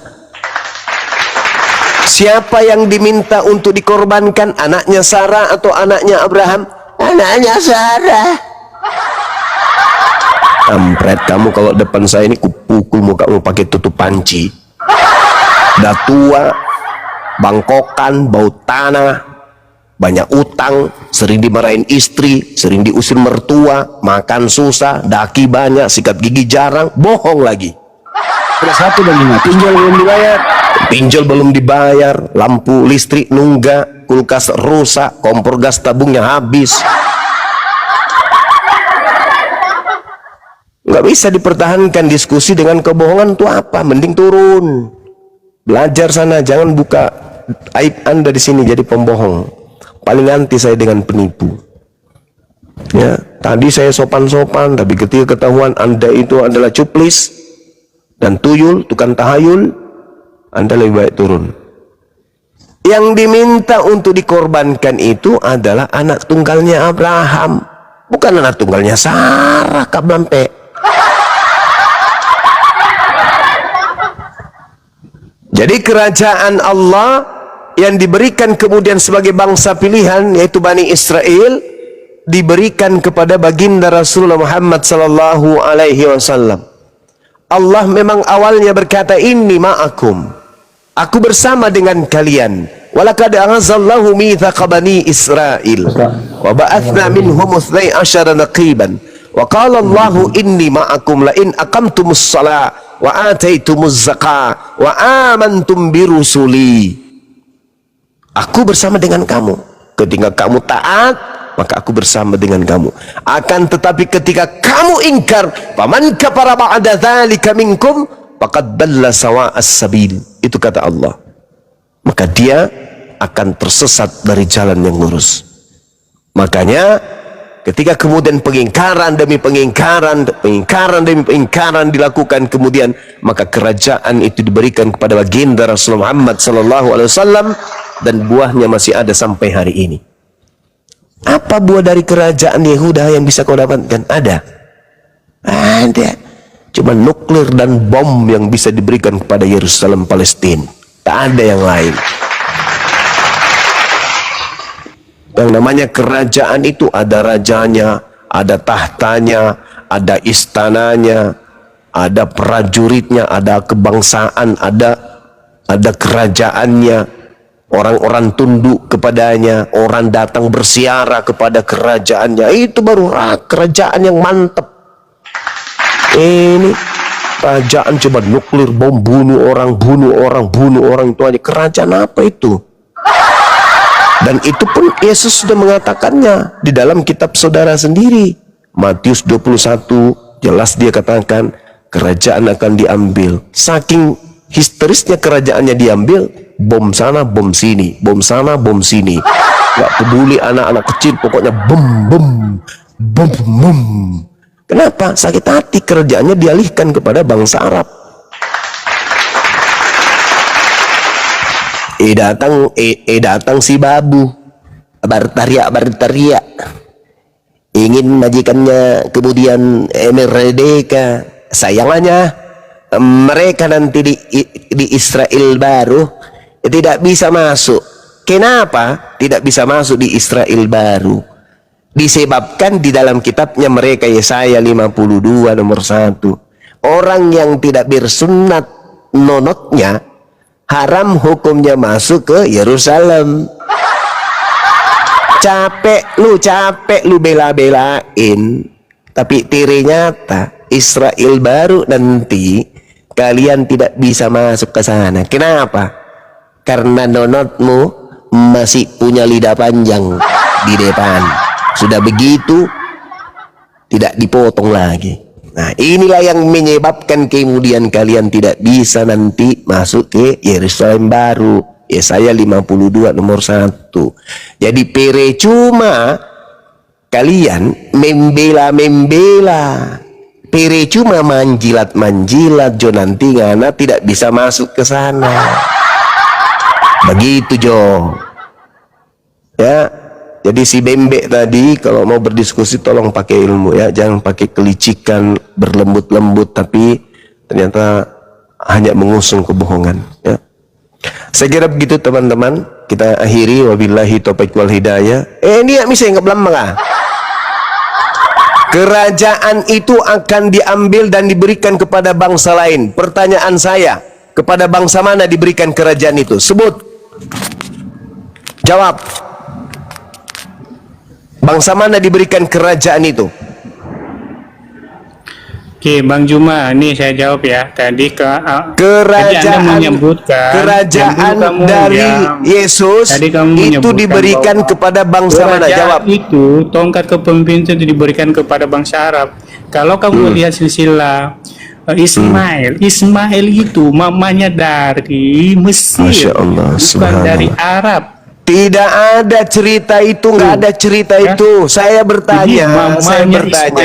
Siapa yang diminta untuk dikorbankan? Anaknya Sarah atau anaknya Abraham? Anaknya Sarah. Kampret kamu, kalau depan saya ini kupukul mukamu pakai tutup panci. Udah tua, bangkokan, bau tanah, banyak utang, sering dimarahin istri, sering diusir mertua, makan susah, daki banyak, sikat gigi jarang, bohong lagi. Ada satu lagi, pinjol belum dibayar. Pinjol belum dibayar, lampu listrik nunggak, kulkas rusak, kompor gas tabungnya habis. Nggak bisa dipertahankan diskusi dengan kebohongan itu apa? Mending turun, belajar sana, jangan buka aib Anda di sini jadi pembohong. Paling anti saya dengan penipu. Ya, tadi saya sopan-sopan, tapi ketika ketahuan Anda itu adalah cuplis dan tuyul, tukang tahayul, Anda lebih baik turun. Yang diminta untuk dikorbankan itu adalah anak tunggalnya Abraham, bukan anak tunggalnya Sarah, kablampe. Jadi kerajaan Allah yang diberikan kemudian sebagai bangsa pilihan, yaitu Bani Israel, diberikan kepada baginda Rasulullah Muhammad sallallahu alaihi wasallam. Allah memang awalnya berkata, inni ma'akum, aku bersama dengan kalian. Walaqad aghazallahu mitsaqa Bani Israil wa ba'athna minhum 12 naqiban wa qala Allahu inni ma'akum la in aqamtumus shalah wa ataitumuz zakah wa amantum birusuli. Aku bersama dengan kamu. Ketika kamu taat, maka aku bersama dengan kamu. Akan tetapi ketika kamu ingkar, faman kafara ba'da dzalika minkum faqad dalla sawa'as sabil. Itu kata Allah. Maka dia akan tersesat dari jalan yang lurus. Makanya ketika kemudian pengingkaran demi pengingkaran, pengingkaran demi pengingkaran dilakukan, kemudian maka kerajaan itu diberikan kepada baginda Rasulullah Muhammad sallallahu alaihi wasallam, dan buahnya masih ada sampai hari ini. Apa buah dari kerajaan Yehuda yang bisa kau dapatkan? Ada. Ada. Cuma nuklir dan bom yang bisa diberikan kepada Yerusalem Palestina. Tak ada yang lain. Yang namanya kerajaan itu ada rajanya, ada tahtanya, ada istananya, ada prajuritnya, ada kebangsaan, ada kerajaannya. Orang-orang tunduk kepadanya, orang datang bersiara kepada kerajaannya. Itu baru kerajaan yang mantap. Ini kerajaan coba nuklir, bom, bunuh orang, itu aja. Kerajaan apa itu? Dan itu pun Yesus sudah mengatakannya di dalam kitab saudara sendiri. Matius 21, jelas dia katakan kerajaan akan diambil. Saking histerisnya kerajaannya diambil, bom sana, bom sini, bom sana, bom sini. Gak peduli anak-anak kecil, pokoknya bom, bom, bom, bom. Kenapa? Sakit hati, kerajaannya dialihkan kepada bangsa Arab. Datang si babu, berteriak, ingin majikannya kemudian merdeka. Sayangnya mereka nanti di Israel baru tidak bisa masuk. Kenapa tidak bisa masuk di Israel baru? Disebabkan di dalam kitabnya mereka, Yesaya 52 nomor 1, orang yang tidak bersunat nonotnya haram hukumnya masuk ke Yerusalem. Capek lu bela-belain, tapi tiri nyata Israel baru nanti kalian tidak bisa masuk ke sana. Kenapa? Karena nonotmu masih punya lidah panjang di depan. Sudah begitu tidak dipotong lagi. Nah, inilah yang menyebabkan kemudian kalian tidak bisa nanti masuk ke Yerusalem baru. Yesaya 52 nomor 1. Jadi percuma kalian membela, percuma manjilat Jo, nanti ngana tidak bisa masuk ke sana. Begitu Jo. Ya. Jadi si Bembek tadi kalau mau berdiskusi tolong pakai ilmu ya, jangan pakai kelicikan berlembut-lembut tapi ternyata hanya mengusung kebohongan ya. Saya kira begitu teman-teman, kita akhiri wabillahi taufiq wal hidayah. Ini ya misalnya nggak kerajaan itu akan diambil dan diberikan kepada bangsa lain. Pertanyaan saya, kepada bangsa mana diberikan kerajaan itu? Sebut. Jawab. Bangsa mana diberikan kerajaan itu? Oke, Bang Juma, ini saya jawab ya. Tadi kerajaan kamu dari Yesus itu diberikan kepada bangsa mana? Jawab. Itu tongkat kepemimpinan itu diberikan kepada bangsa Arab. Kalau kamu lihat silsilah Ismail itu mamanya dari Mesir, Masya Allah, bukan dari Arab. Tidak ada cerita itu, nggak ada cerita itu. Saya bertanya,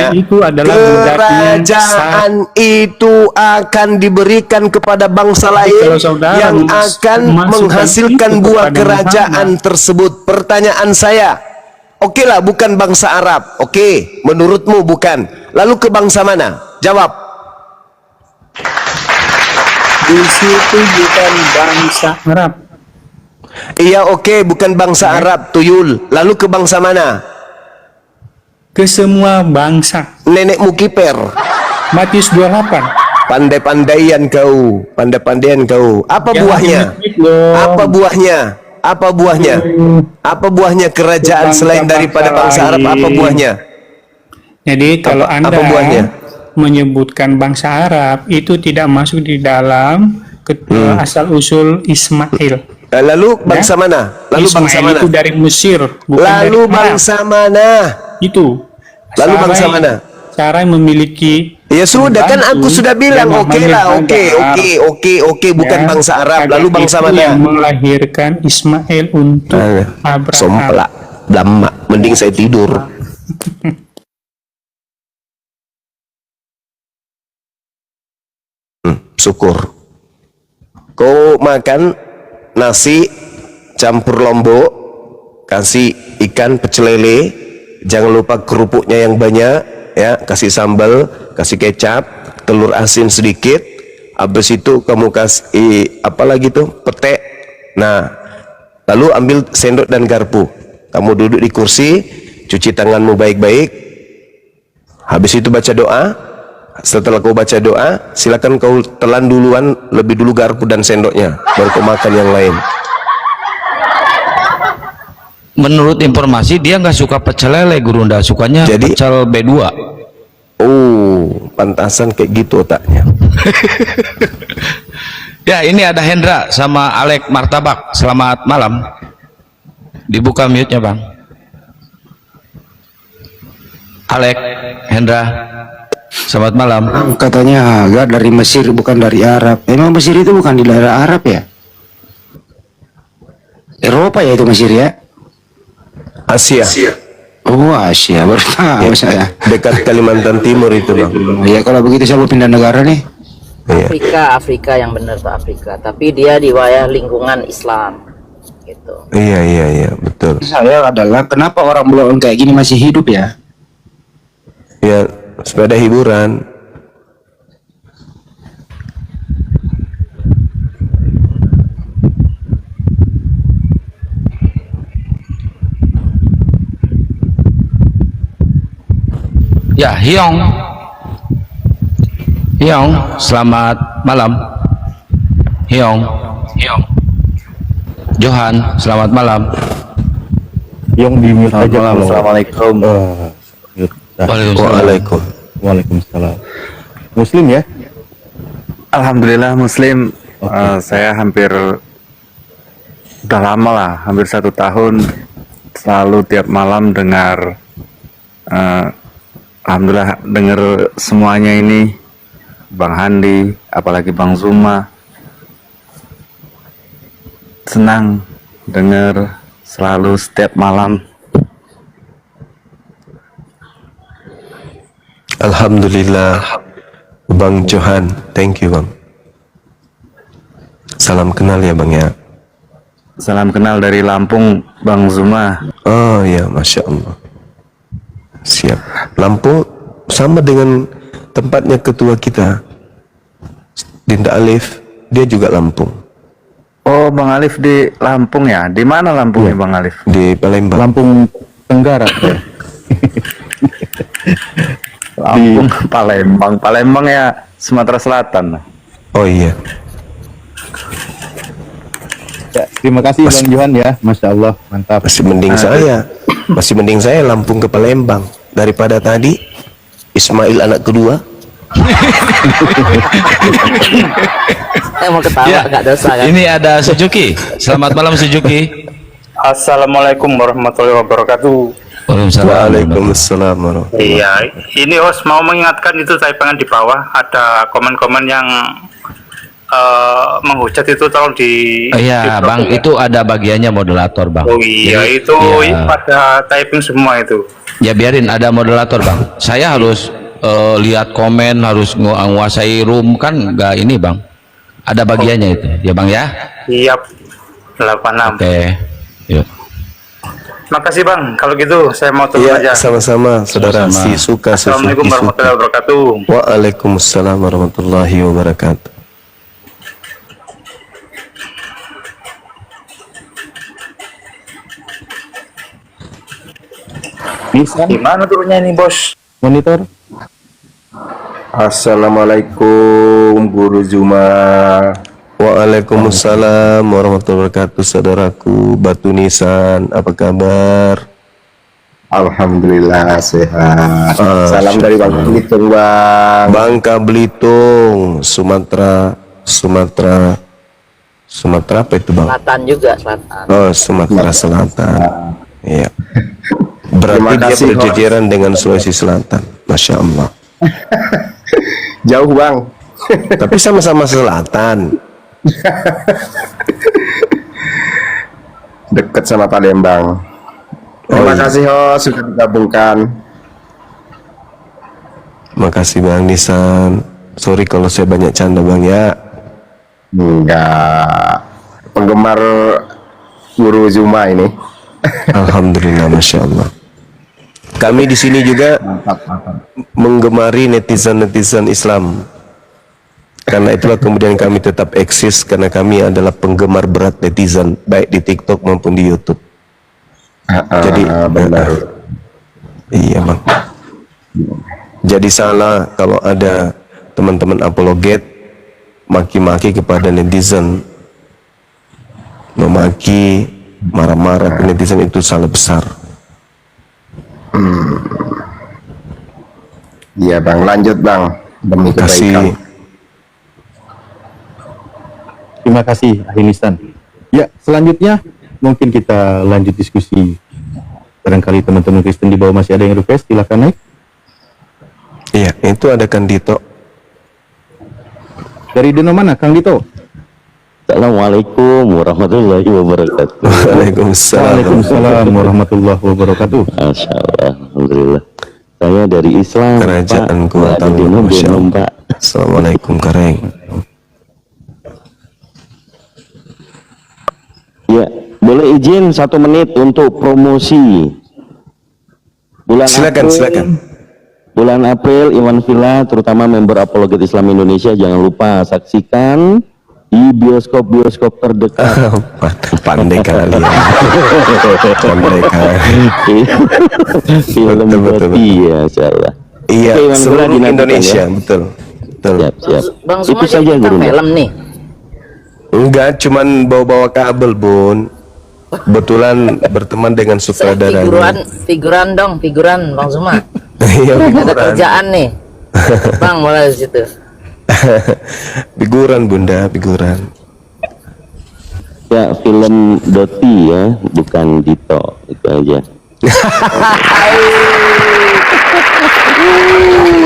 itu adalah kerajaan itu akan diberikan kepada bangsa lain yang akan menghasilkan buah kerajaan tersebut. Pertanyaan saya, oke lah, bukan bangsa Arab. Oke, menurutmu bukan. Lalu ke bangsa mana? Jawab. Di situ bukan bangsa Arab. Iya, oke, bukan bangsa Arab, tuyul. Lalu ke bangsa mana? Ke semua bangsa. Nenekmu kiper. Matius 28. Pandai-pandaian kau, pandai-pandaian kau. Apa buahnya? Apa buahnya? Apa buahnya? Apa buahnya kerajaan selain daripada bangsa Arab? Apa buahnya? Jadi kalau Anda apa buahnya? Menyebutkan bangsa Arab itu tidak masuk di dalam asal usul Ismail. Lalu bangsa mana? Lalu Ismail bangsa mana? Itu dari Mesir, bukan lalu dari bangsa mana? Itu. Lalu bangsa mana? Cara memiliki. Ya sudah, kan aku sudah bilang oke lah, oke, bukan bangsa Arab. Lalu bangsa mana? Yang melahirkan Ismail untuk Abraham. Somplak, lama. Mending saya tidur. Syukur. Kau makan nasi campur lombok, kasih ikan pecel lele, jangan lupa kerupuknya yang banyak ya, kasih sambal, kasih kecap, telur asin sedikit. Habis itu kamu kasih apa lagi tuh, pete. Nah, lalu ambil sendok dan garpu, kamu duduk di kursi, cuci tanganmu baik-baik. Habis itu baca doa. Setelah kau baca doa, silakan kau telan duluan, lebih dulu garpu dan sendoknya, baru kau makan yang lain. Menurut informasi dia nggak suka pecel lele, Gurunda, sukanya jadi, pecel B2. Oh, pantasan kayak gitu otaknya. Ya, ini ada Hendra sama Alek Martabak. Selamat malam. Dibuka mute-nya, Bang. Alek, Hendra. Selamat malam. Katanya Hagar dari Mesir, bukan dari Arab. Emang Mesir itu bukan di daerah Arab ya? Eropa ya itu Mesir ya? Asia. Oh, Asia, baru tahu saya. Dekat Kalimantan Timur itu, Bang. Ya kalau begitu saya mau pindah negara nih. Afrika yang benar tuh Afrika. Tapi dia di wilayah lingkungan Islam. Gitu. Iya, betul. Saya adalah kenapa orang belum kayak gini masih hidup ya? Ya, sepeda hiburan. Ya, Hyong, selamat malam. Hyong. Yong. Johan, selamat malam. Yang di mute aja. Assalamualaikum. Waalaikumsalam. Muslim ya? Alhamdulillah Muslim. Saya hampir udah lama lah, hampir 1 tahun selalu tiap malam dengar. Alhamdulillah dengar semuanya ini, Bang Handi, apalagi Bang Zuma. Senang dengar selalu setiap malam. Alhamdulillah, Bang Johan, thank you Bang. Salam kenal ya Bang ya. Salam kenal dari Lampung, Bang Zuma. Oh ya, Masya Allah. Siap. Lampung sama dengan tempatnya ketua kita, Dinda Alif, dia juga Lampung. Oh, Bang Alif di Lampung ya? Di mana Lampungnya Bang Alif? Di Palembang. Lampung Tenggara. Lampung, Palembang. Palembang ya Sumatera Selatan. Oh iya. Ya, terima kasih Bang Johan ya, Masya Allah, mantap. Masih mending saya Lampung ke Palembang daripada tadi Ismail anak kedua. Mau ketawa Ya, nggak dosa kan? ini ada Suzuki. Selamat malam Suzuki. Assalamualaikum warahmatullahi wabarakatuh. Waalaikumsalam warahmatullahi. Iya, ini host mau mengingatkan itu saya pengen di bawah ada komen-komen yang menghujat itu tolong di. Iya, Bang, itu ada bagiannya moderator, Bang. Oh iya, Jadi, itu ya, pada typing semua itu. ya biarin ada moderator, Bang. Saya harus lihat komen, harus menguasai room kan nggak ini, Bang. Ada bagiannya itu, ya Bang ya. Siap. 86. Oke. Yuk. Makasih Bang. Kalau gitu saya mau turun aja. Iya, sama-sama saudara. Sama-sama. Si suka Assalamualaikum sesuki suka. warahmatullahi wabarakatuh. Waalaikumsalam warahmatullahi wabarakatuh. Bisa Gimana turunnya ini bos? monitor? Assalamualaikum Guru Zuma. Waalaikumsalam warahmatullahi wabarakatuh, saudaraku Batu Nisan, apa kabar? Alhamdulillah sehat. Salam dari Bang Belitung Bang. Bangka Belitung, Sumatera apa itu Bang? Selatan juga, selatan. Oh, Sumatera Selatan. Iya. Berarti Terima dia kasih, berjejeran dengan Sulawesi Selatan. Masya Allah. Jauh Bang. Tapi sama-sama selatan. Dekat sama Palembang. Terima kasih host sudah digabungkan. Makasih Bang Nisan. Sorry kalau saya banyak canda Bang ya. Enggak. Penggemar Guru Zuma ini. Alhamdulillah, Masya Allah. Kami di sini juga menggemari netizen-netizen Islam. Karena itulah kemudian kami tetap eksis, karena kami adalah penggemar berat netizen, baik di TikTok maupun di YouTube. Jadi benar. Iya Bang. Jadi salah kalau ada teman-teman apologet maki-maki kepada netizen, memaki, marah-marah ke netizen, itu salah besar. Iya Bang, lanjut Bang demi kebaikan. Terima kasih Ahli Nisan. Ya, selanjutnya mungkin kita lanjut diskusi. Barangkali teman-teman Kristen di bawah masih ada yang request, silakan naik. Iya, itu ada Kang Dito. Dari Dino mana, Kang Dito? Assalamualaikum warahmatullahi wabarakatuh. Waalaikumsalam warahmatullahi wabarakatuh. Masya Allah, alhamdulillah. Saya dari Islam, Kerajaan Pak. Kuala Dino, Masya Allah. Pak. Assalamualaikum Kareng. Ya, boleh izin 1 menit untuk promosi. Silakan. Bulan April, Iwan Villa, terutama member Apologet Islam Indonesia, jangan lupa saksikan di bioskop-bioskop terdekat. Pandai kali ya. Pandai kali. Film berarti ya, insyaallah. Iya, Oke, Iwan Villa seluruh dinantikan Indonesia, ya. betul. Siap. Bang Itu Zuma saja kita gurunya. film nih. Enggak, cuman bawa-bawa kabel, Bun. Kebetulan berteman dengan sutradaranya. Figuran Bang Zuma. Iya, Ada figuran. kerjaan nih. Bang mulai di situ. Figuran, Bunda, figuran. Ya, film Doti ya, bukan Dito. Itu aja.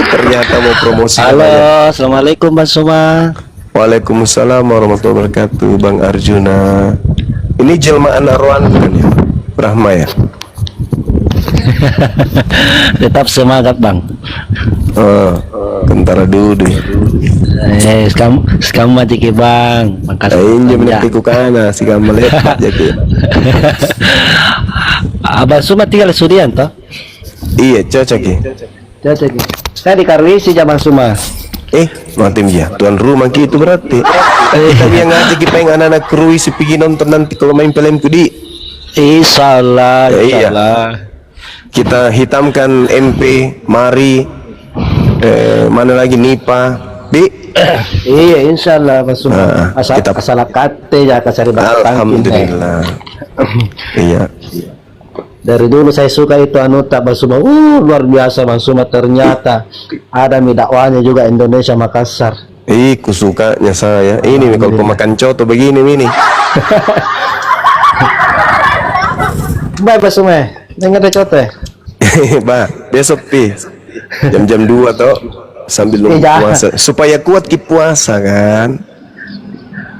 Ternyata mau promosi. Halo, assalamualaikum Mas Suma. Waalaikumsalam warahmatullahi wabarakatuh, Bang Arjuna. Ini jelmaan Arwan bukan ya? Rahma ya? Tetap semangat Bang. Oh, kentara dulu. Sekarang mati ke Bang. Makasih. Ini menanti ku kana si kamu lepak jadi. Abang Suma tinggal di Sudian toh? Iya, cocok ya. Cocok. Saya di Karwisi zaman Suma. Matim ya, tuan rumah gitu berarti. Kita yang ngajak kita yang anak-anak kruis pergi nonton nanti kalau main film di. Insyaallah, insyaallah. Kita hitamkan MP, Mari, mana lagi Nipa, Iya, insyaallah Mas Suma. Asal kate ya kasari batang. Alhamdulillah. Iya. Dari dulu saya suka itu tak Bang Suma. Luar biasa Bang Suma, ternyata ada dakwahnya juga Indonesia Makassar. Ku sukanya saya. Ini nih kalau pemakan coto begini ini. Baik Bang Suma, dengar deh coto. Pak, besok jam-jam 2 toh sambil nunggu puasa supaya kuat ki puasa kan.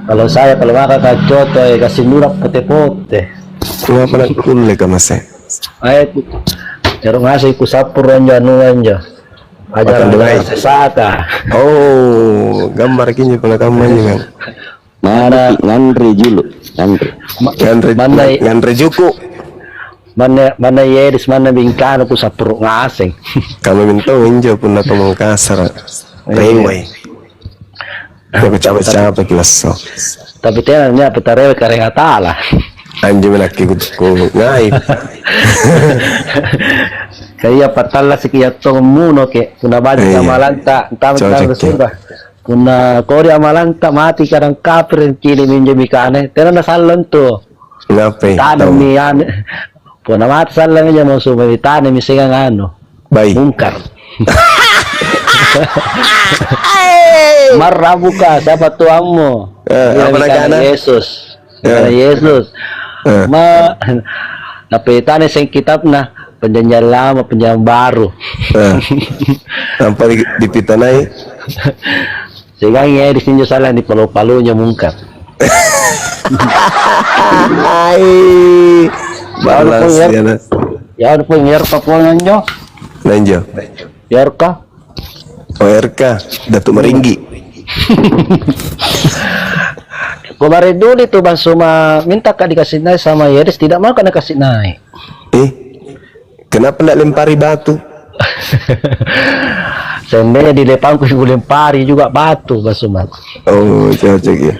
Kalau makan coto kasih murah pote-pote. Kenapa nak kulle ka mas? Jarang ngasih ku sapur anja ajaran sesaka. Oh, gambar kini pula kampanye kan. Mana ngandri julu, ngandri juku. Mana yedis mana bingkano ku sapur ngaseng. Kami minta injo pun atau Makassar. Rewe. Tapi capek-capek kelas so. Tapi tenanya petarewe kareng atala. Anjing laki ku ngaib. Kaya patala sekian tong muno ke kuna badi amalanta tama sudah kuna kori amalanta mati kadang kafir kini minjem ikane tena na salon to ngape tanam mian puna mati salon aja mau sumai tanam misingang ano baik mungkar. Marah buka siapa tuamu apa nak Yesus Yesus tapi tanya sing kitab nah perjanjian lama perjanjian baru sampai di pitanai sehingga ya di sini salah di palu-palunya mungkar. Balas ya udah pun Yerka pulanjo lanjut Yerka RK Datuk Meringgi. Kemarin dulu itu Bang Suma minta kak dikasih naik sama Yeris, tidak mau kena kasih naik. Kenapa nak lempari batu? Sebenarnya di depanku lempari juga batu Bang Suma. Oh, cocok ya.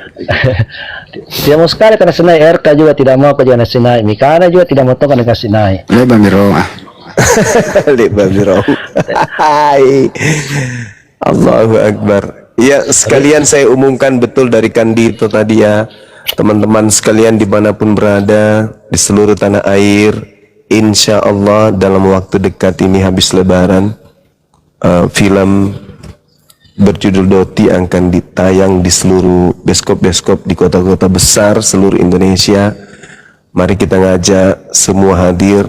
Dia mau sekali kena kasih naik, RK juga tidak mau kena kasih naik, Mikana juga tidak mau kena kasih naik. Lebar Mirong. Lebar Mirong. Allahu Akbar. Ya, sekalian saya umumkan betul dari Kandito tadi ya, teman-teman sekalian dimanapun berada di seluruh tanah air, insya Allah dalam waktu dekat ini habis Lebaran, film berjudul Doti akan ditayang di seluruh bioskop-bioskop di kota-kota besar seluruh Indonesia. Mari kita ngajak semua hadir,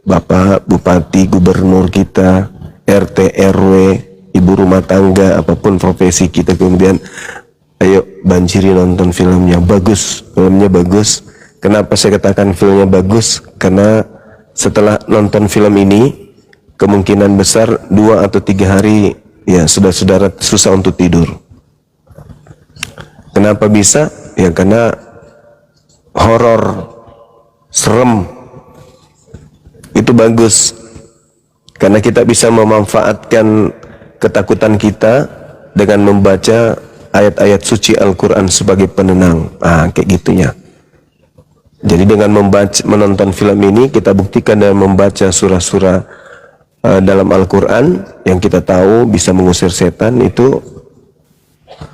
Bapak, Bupati, Gubernur kita, RT, RW, ibu rumah tangga, apapun profesi kita, kemudian ayo banjiri nonton filmnya. Bagus, filmnya bagus. Kenapa saya katakan filmnya bagus? Karena setelah nonton film ini kemungkinan besar 2 atau 3 hari ya saudara-saudara susah untuk tidur. Kenapa bisa? Ya karena horor, serem itu bagus karena kita bisa memanfaatkan ketakutan kita dengan membaca ayat-ayat suci Al-Quran sebagai penenang. Kayak gitunya. Jadi dengan menonton film ini kita buktikan dan membaca surah-surah dalam Al-Quran yang kita tahu bisa mengusir setan, itu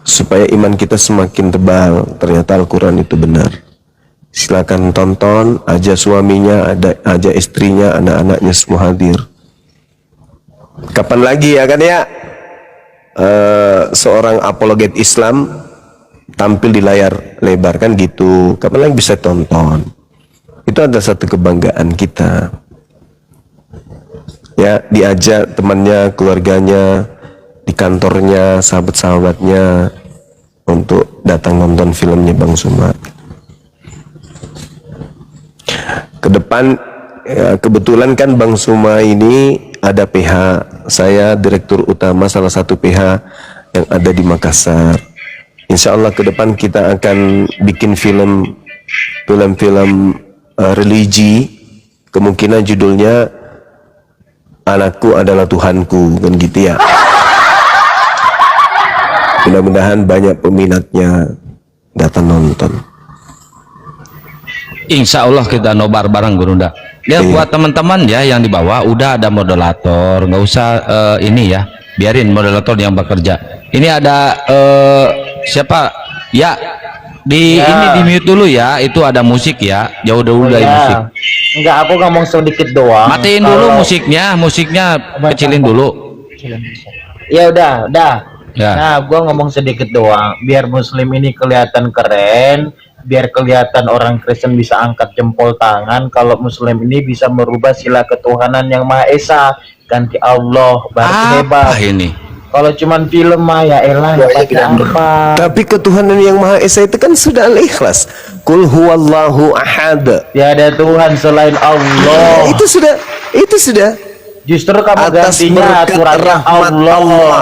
supaya iman kita semakin tebal. Ternyata Al-Quran itu benar. Silakan tonton, ajak suaminya, ajak istrinya, anak-anaknya semua hadir. Kapan lagi ya kan ya seorang apologet Islam tampil di layar lebar kan gitu. Kapan lagi bisa tonton? Itu adalah satu kebanggaan kita. Ya, diajak temannya, keluarganya, di kantornya, sahabat-sahabatnya untuk datang nonton filmnya Bang Suma. Ke depan ya, kebetulan kan Bang Suma ini ada PH, saya direktur utama salah satu PH yang ada di Makassar. Insya Allah ke depan kita akan bikin film religi, kemungkinan judulnya Anakku Adalah Tuhanku, kan gitu ya. Mudah-mudahan banyak peminatnya datang nonton. Insya Allah kita nobar bareng Gurunda. Ya buat teman-teman ya yang di bawah udah ada moderator, nggak usah ini ya, biarin moderator yang bekerja. Ini ada siapa? Ya ini di mute dulu ya, itu ada musik ya, jauh dulu dari musik. Enggak, aku ngomong sedikit doang. Matiin dulu musiknya kecilin dulu. Ya udah. Ya. Nah, gua ngomong sedikit doang, biar Muslim ini kelihatan keren, biar kelihatan orang Kristen bisa angkat jempol tangan kalau Muslim ini bisa merubah sila ketuhanan yang Maha Esa, ganti Allah, baru hebat. Ini kalau cuman film mah ya elah apa. Tapi ketuhanan yang Maha Esa itu kan sudah Al-Ikhlas. Qul huwallahu ahad. Tiada Tuhan selain Allah. Itu sudah. Justru kamu atas gantinya aturannya Allah.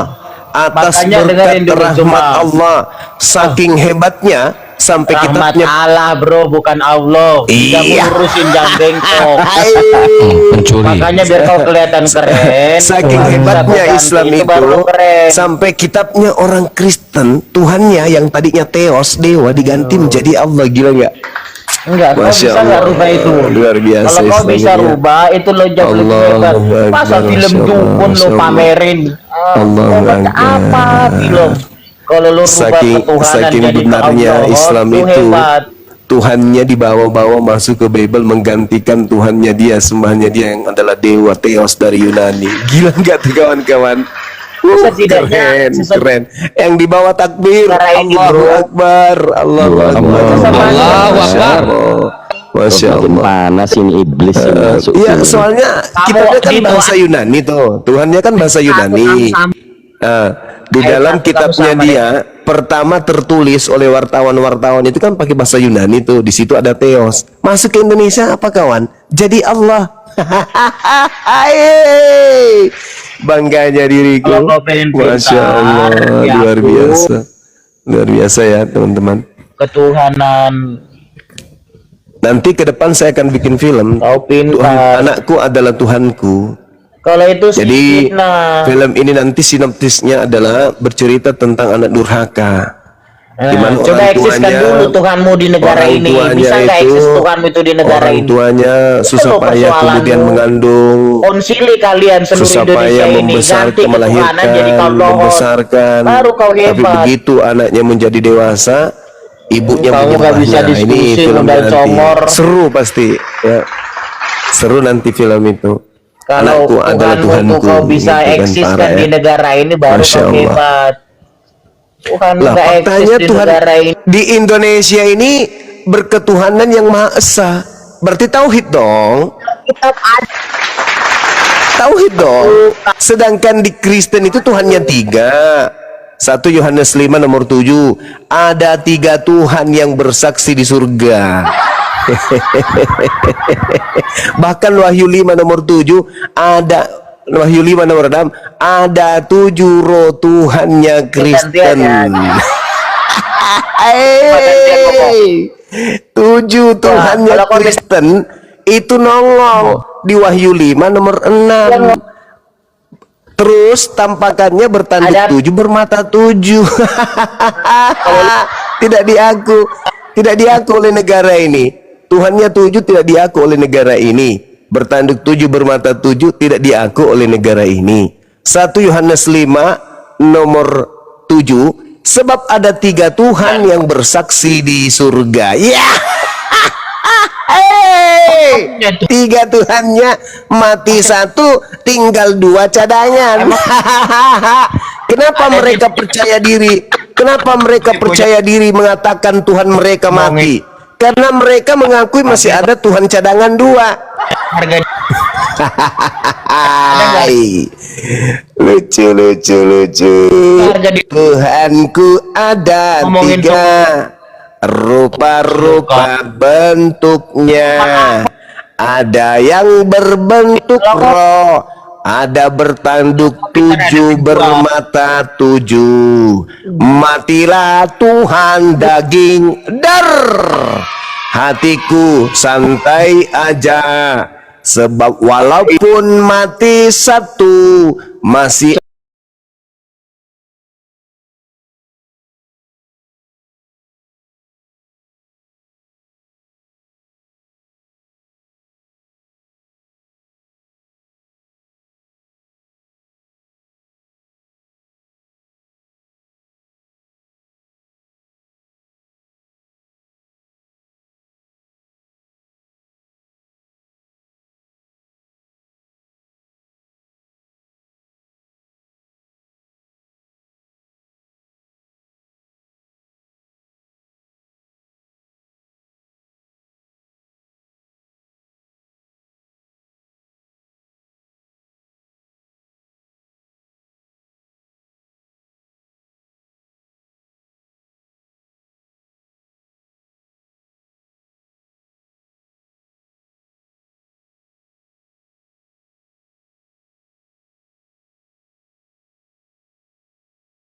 Atas Makanya dengerin dulu berkat rahmat Allah, saking hebatnya sampai rahmat kitabnya Allah bro, bukan Allah. Tidak ngurusin jam bengkok. Pencuri. Makanya biar kau kelihatan keren. Saking hebatnya Islam itu sampai kitabnya orang Kristen, Tuhannya yang tadinya Theos, dewa, diganti menjadi Allah. Gila nggak? Enggak, kau bisa nggak rubah itu. Luar biasa. Kalau kau bisa rubah itu lo jauh lebih hebat. Masa film dukun lo pamerin? Apa film? Kalau lo rubah ketuhanan saking jadi benarnya Allah, Islam itu hebat. Tuhannya dibawa-bawa masuk ke Bible, menggantikan Tuhannya dia, sembahnya dia yang adalah dewa Theos dari Yunani. Gila nggak tuh kawan-kawan? Setidaknya keren. Yang dibawa takbir, Allahu Akbar, Allahu Akbar, Allahu Akbar. Masya Allah. Panas ini iblis yang masuk. Iya, soalnya kita kan bahasa Yunani tuh, Tuhannya kan bahasa Yunani. Di dalam kitabnya dia pertama tertulis oleh wartawan-wartawan itu kan pakai bahasa Yunani tuh, di situ ada Theos. Masuk ke Indonesia apa kawan? Jadi Allah. Bangganya diriku. Masya Allah, luar biasa ya teman-teman. Ketuhanan. Nanti ke depan saya akan bikin film. Anakku adalah Tuhanku. Kalau itu jadi film ini nanti sinopsisnya adalah bercerita tentang anak durhaka. Coba eksiskan dulu Tuhanmu di negara ini. Bisa nggak eksis Tuhanmu itu di negara ini? Orang tuanya susah payah kemudian mengandung. Konsili kalian seluruh susah Indonesia payah ini ganti ketuhanan jadi membesarkan. Baru kau hebat. Tapi begitu anaknya menjadi dewasa, ibunya bisa ini film nanti seru pasti ya. Seru nanti film itu. Kalau Anakku adalah Tuhanku, kau bisa eksiskan di negara ini baru kau hebat. Lah faktanya Tuhan di Indonesia ini berketuhanan yang Maha Esa. Berarti tauhid dong. Tauhid dong. Sedangkan di Kristen itu Tuhannya 3. 1 Yohanes 5 nomor 7. Ada 3 Tuhan yang bersaksi di surga. Bahkan Wahyu 5 nomor 7 ada, Wahyu 5 nomor 6 ada 7 roh Tuhannya Kristen. 7 Tuhannya Kristen itu nongol di Wahyu 5 nomor 6. Terus tampakannya bertanduk 7 bermata 7. Tidak diaku oleh negara ini. Tuhannya 7 tidak diaku oleh negara ini. Bertanduk 7 bermata 7 tidak diaku oleh negara ini. 1 Yohanes 5 nomor 7 Sebab ada 3 Tuhan yang bersaksi di surga. Ya. Hey, 3 Tuhannya, mati 1, tinggal 2 cadangan. Kenapa mereka percaya diri? Kenapa mereka percaya diri mengatakan Tuhan mereka mati? Karena mereka mengakui masih ada Tuhan cadangan 2. Lucu. Tuhanku ada 3, rupa-rupa bentuknya. Ada yang berbentuk roh, ada bertanduk 7, bermata 7. Matilah Tuhan daging, dar. Hatiku santai aja, sebab walaupun mati 1, masih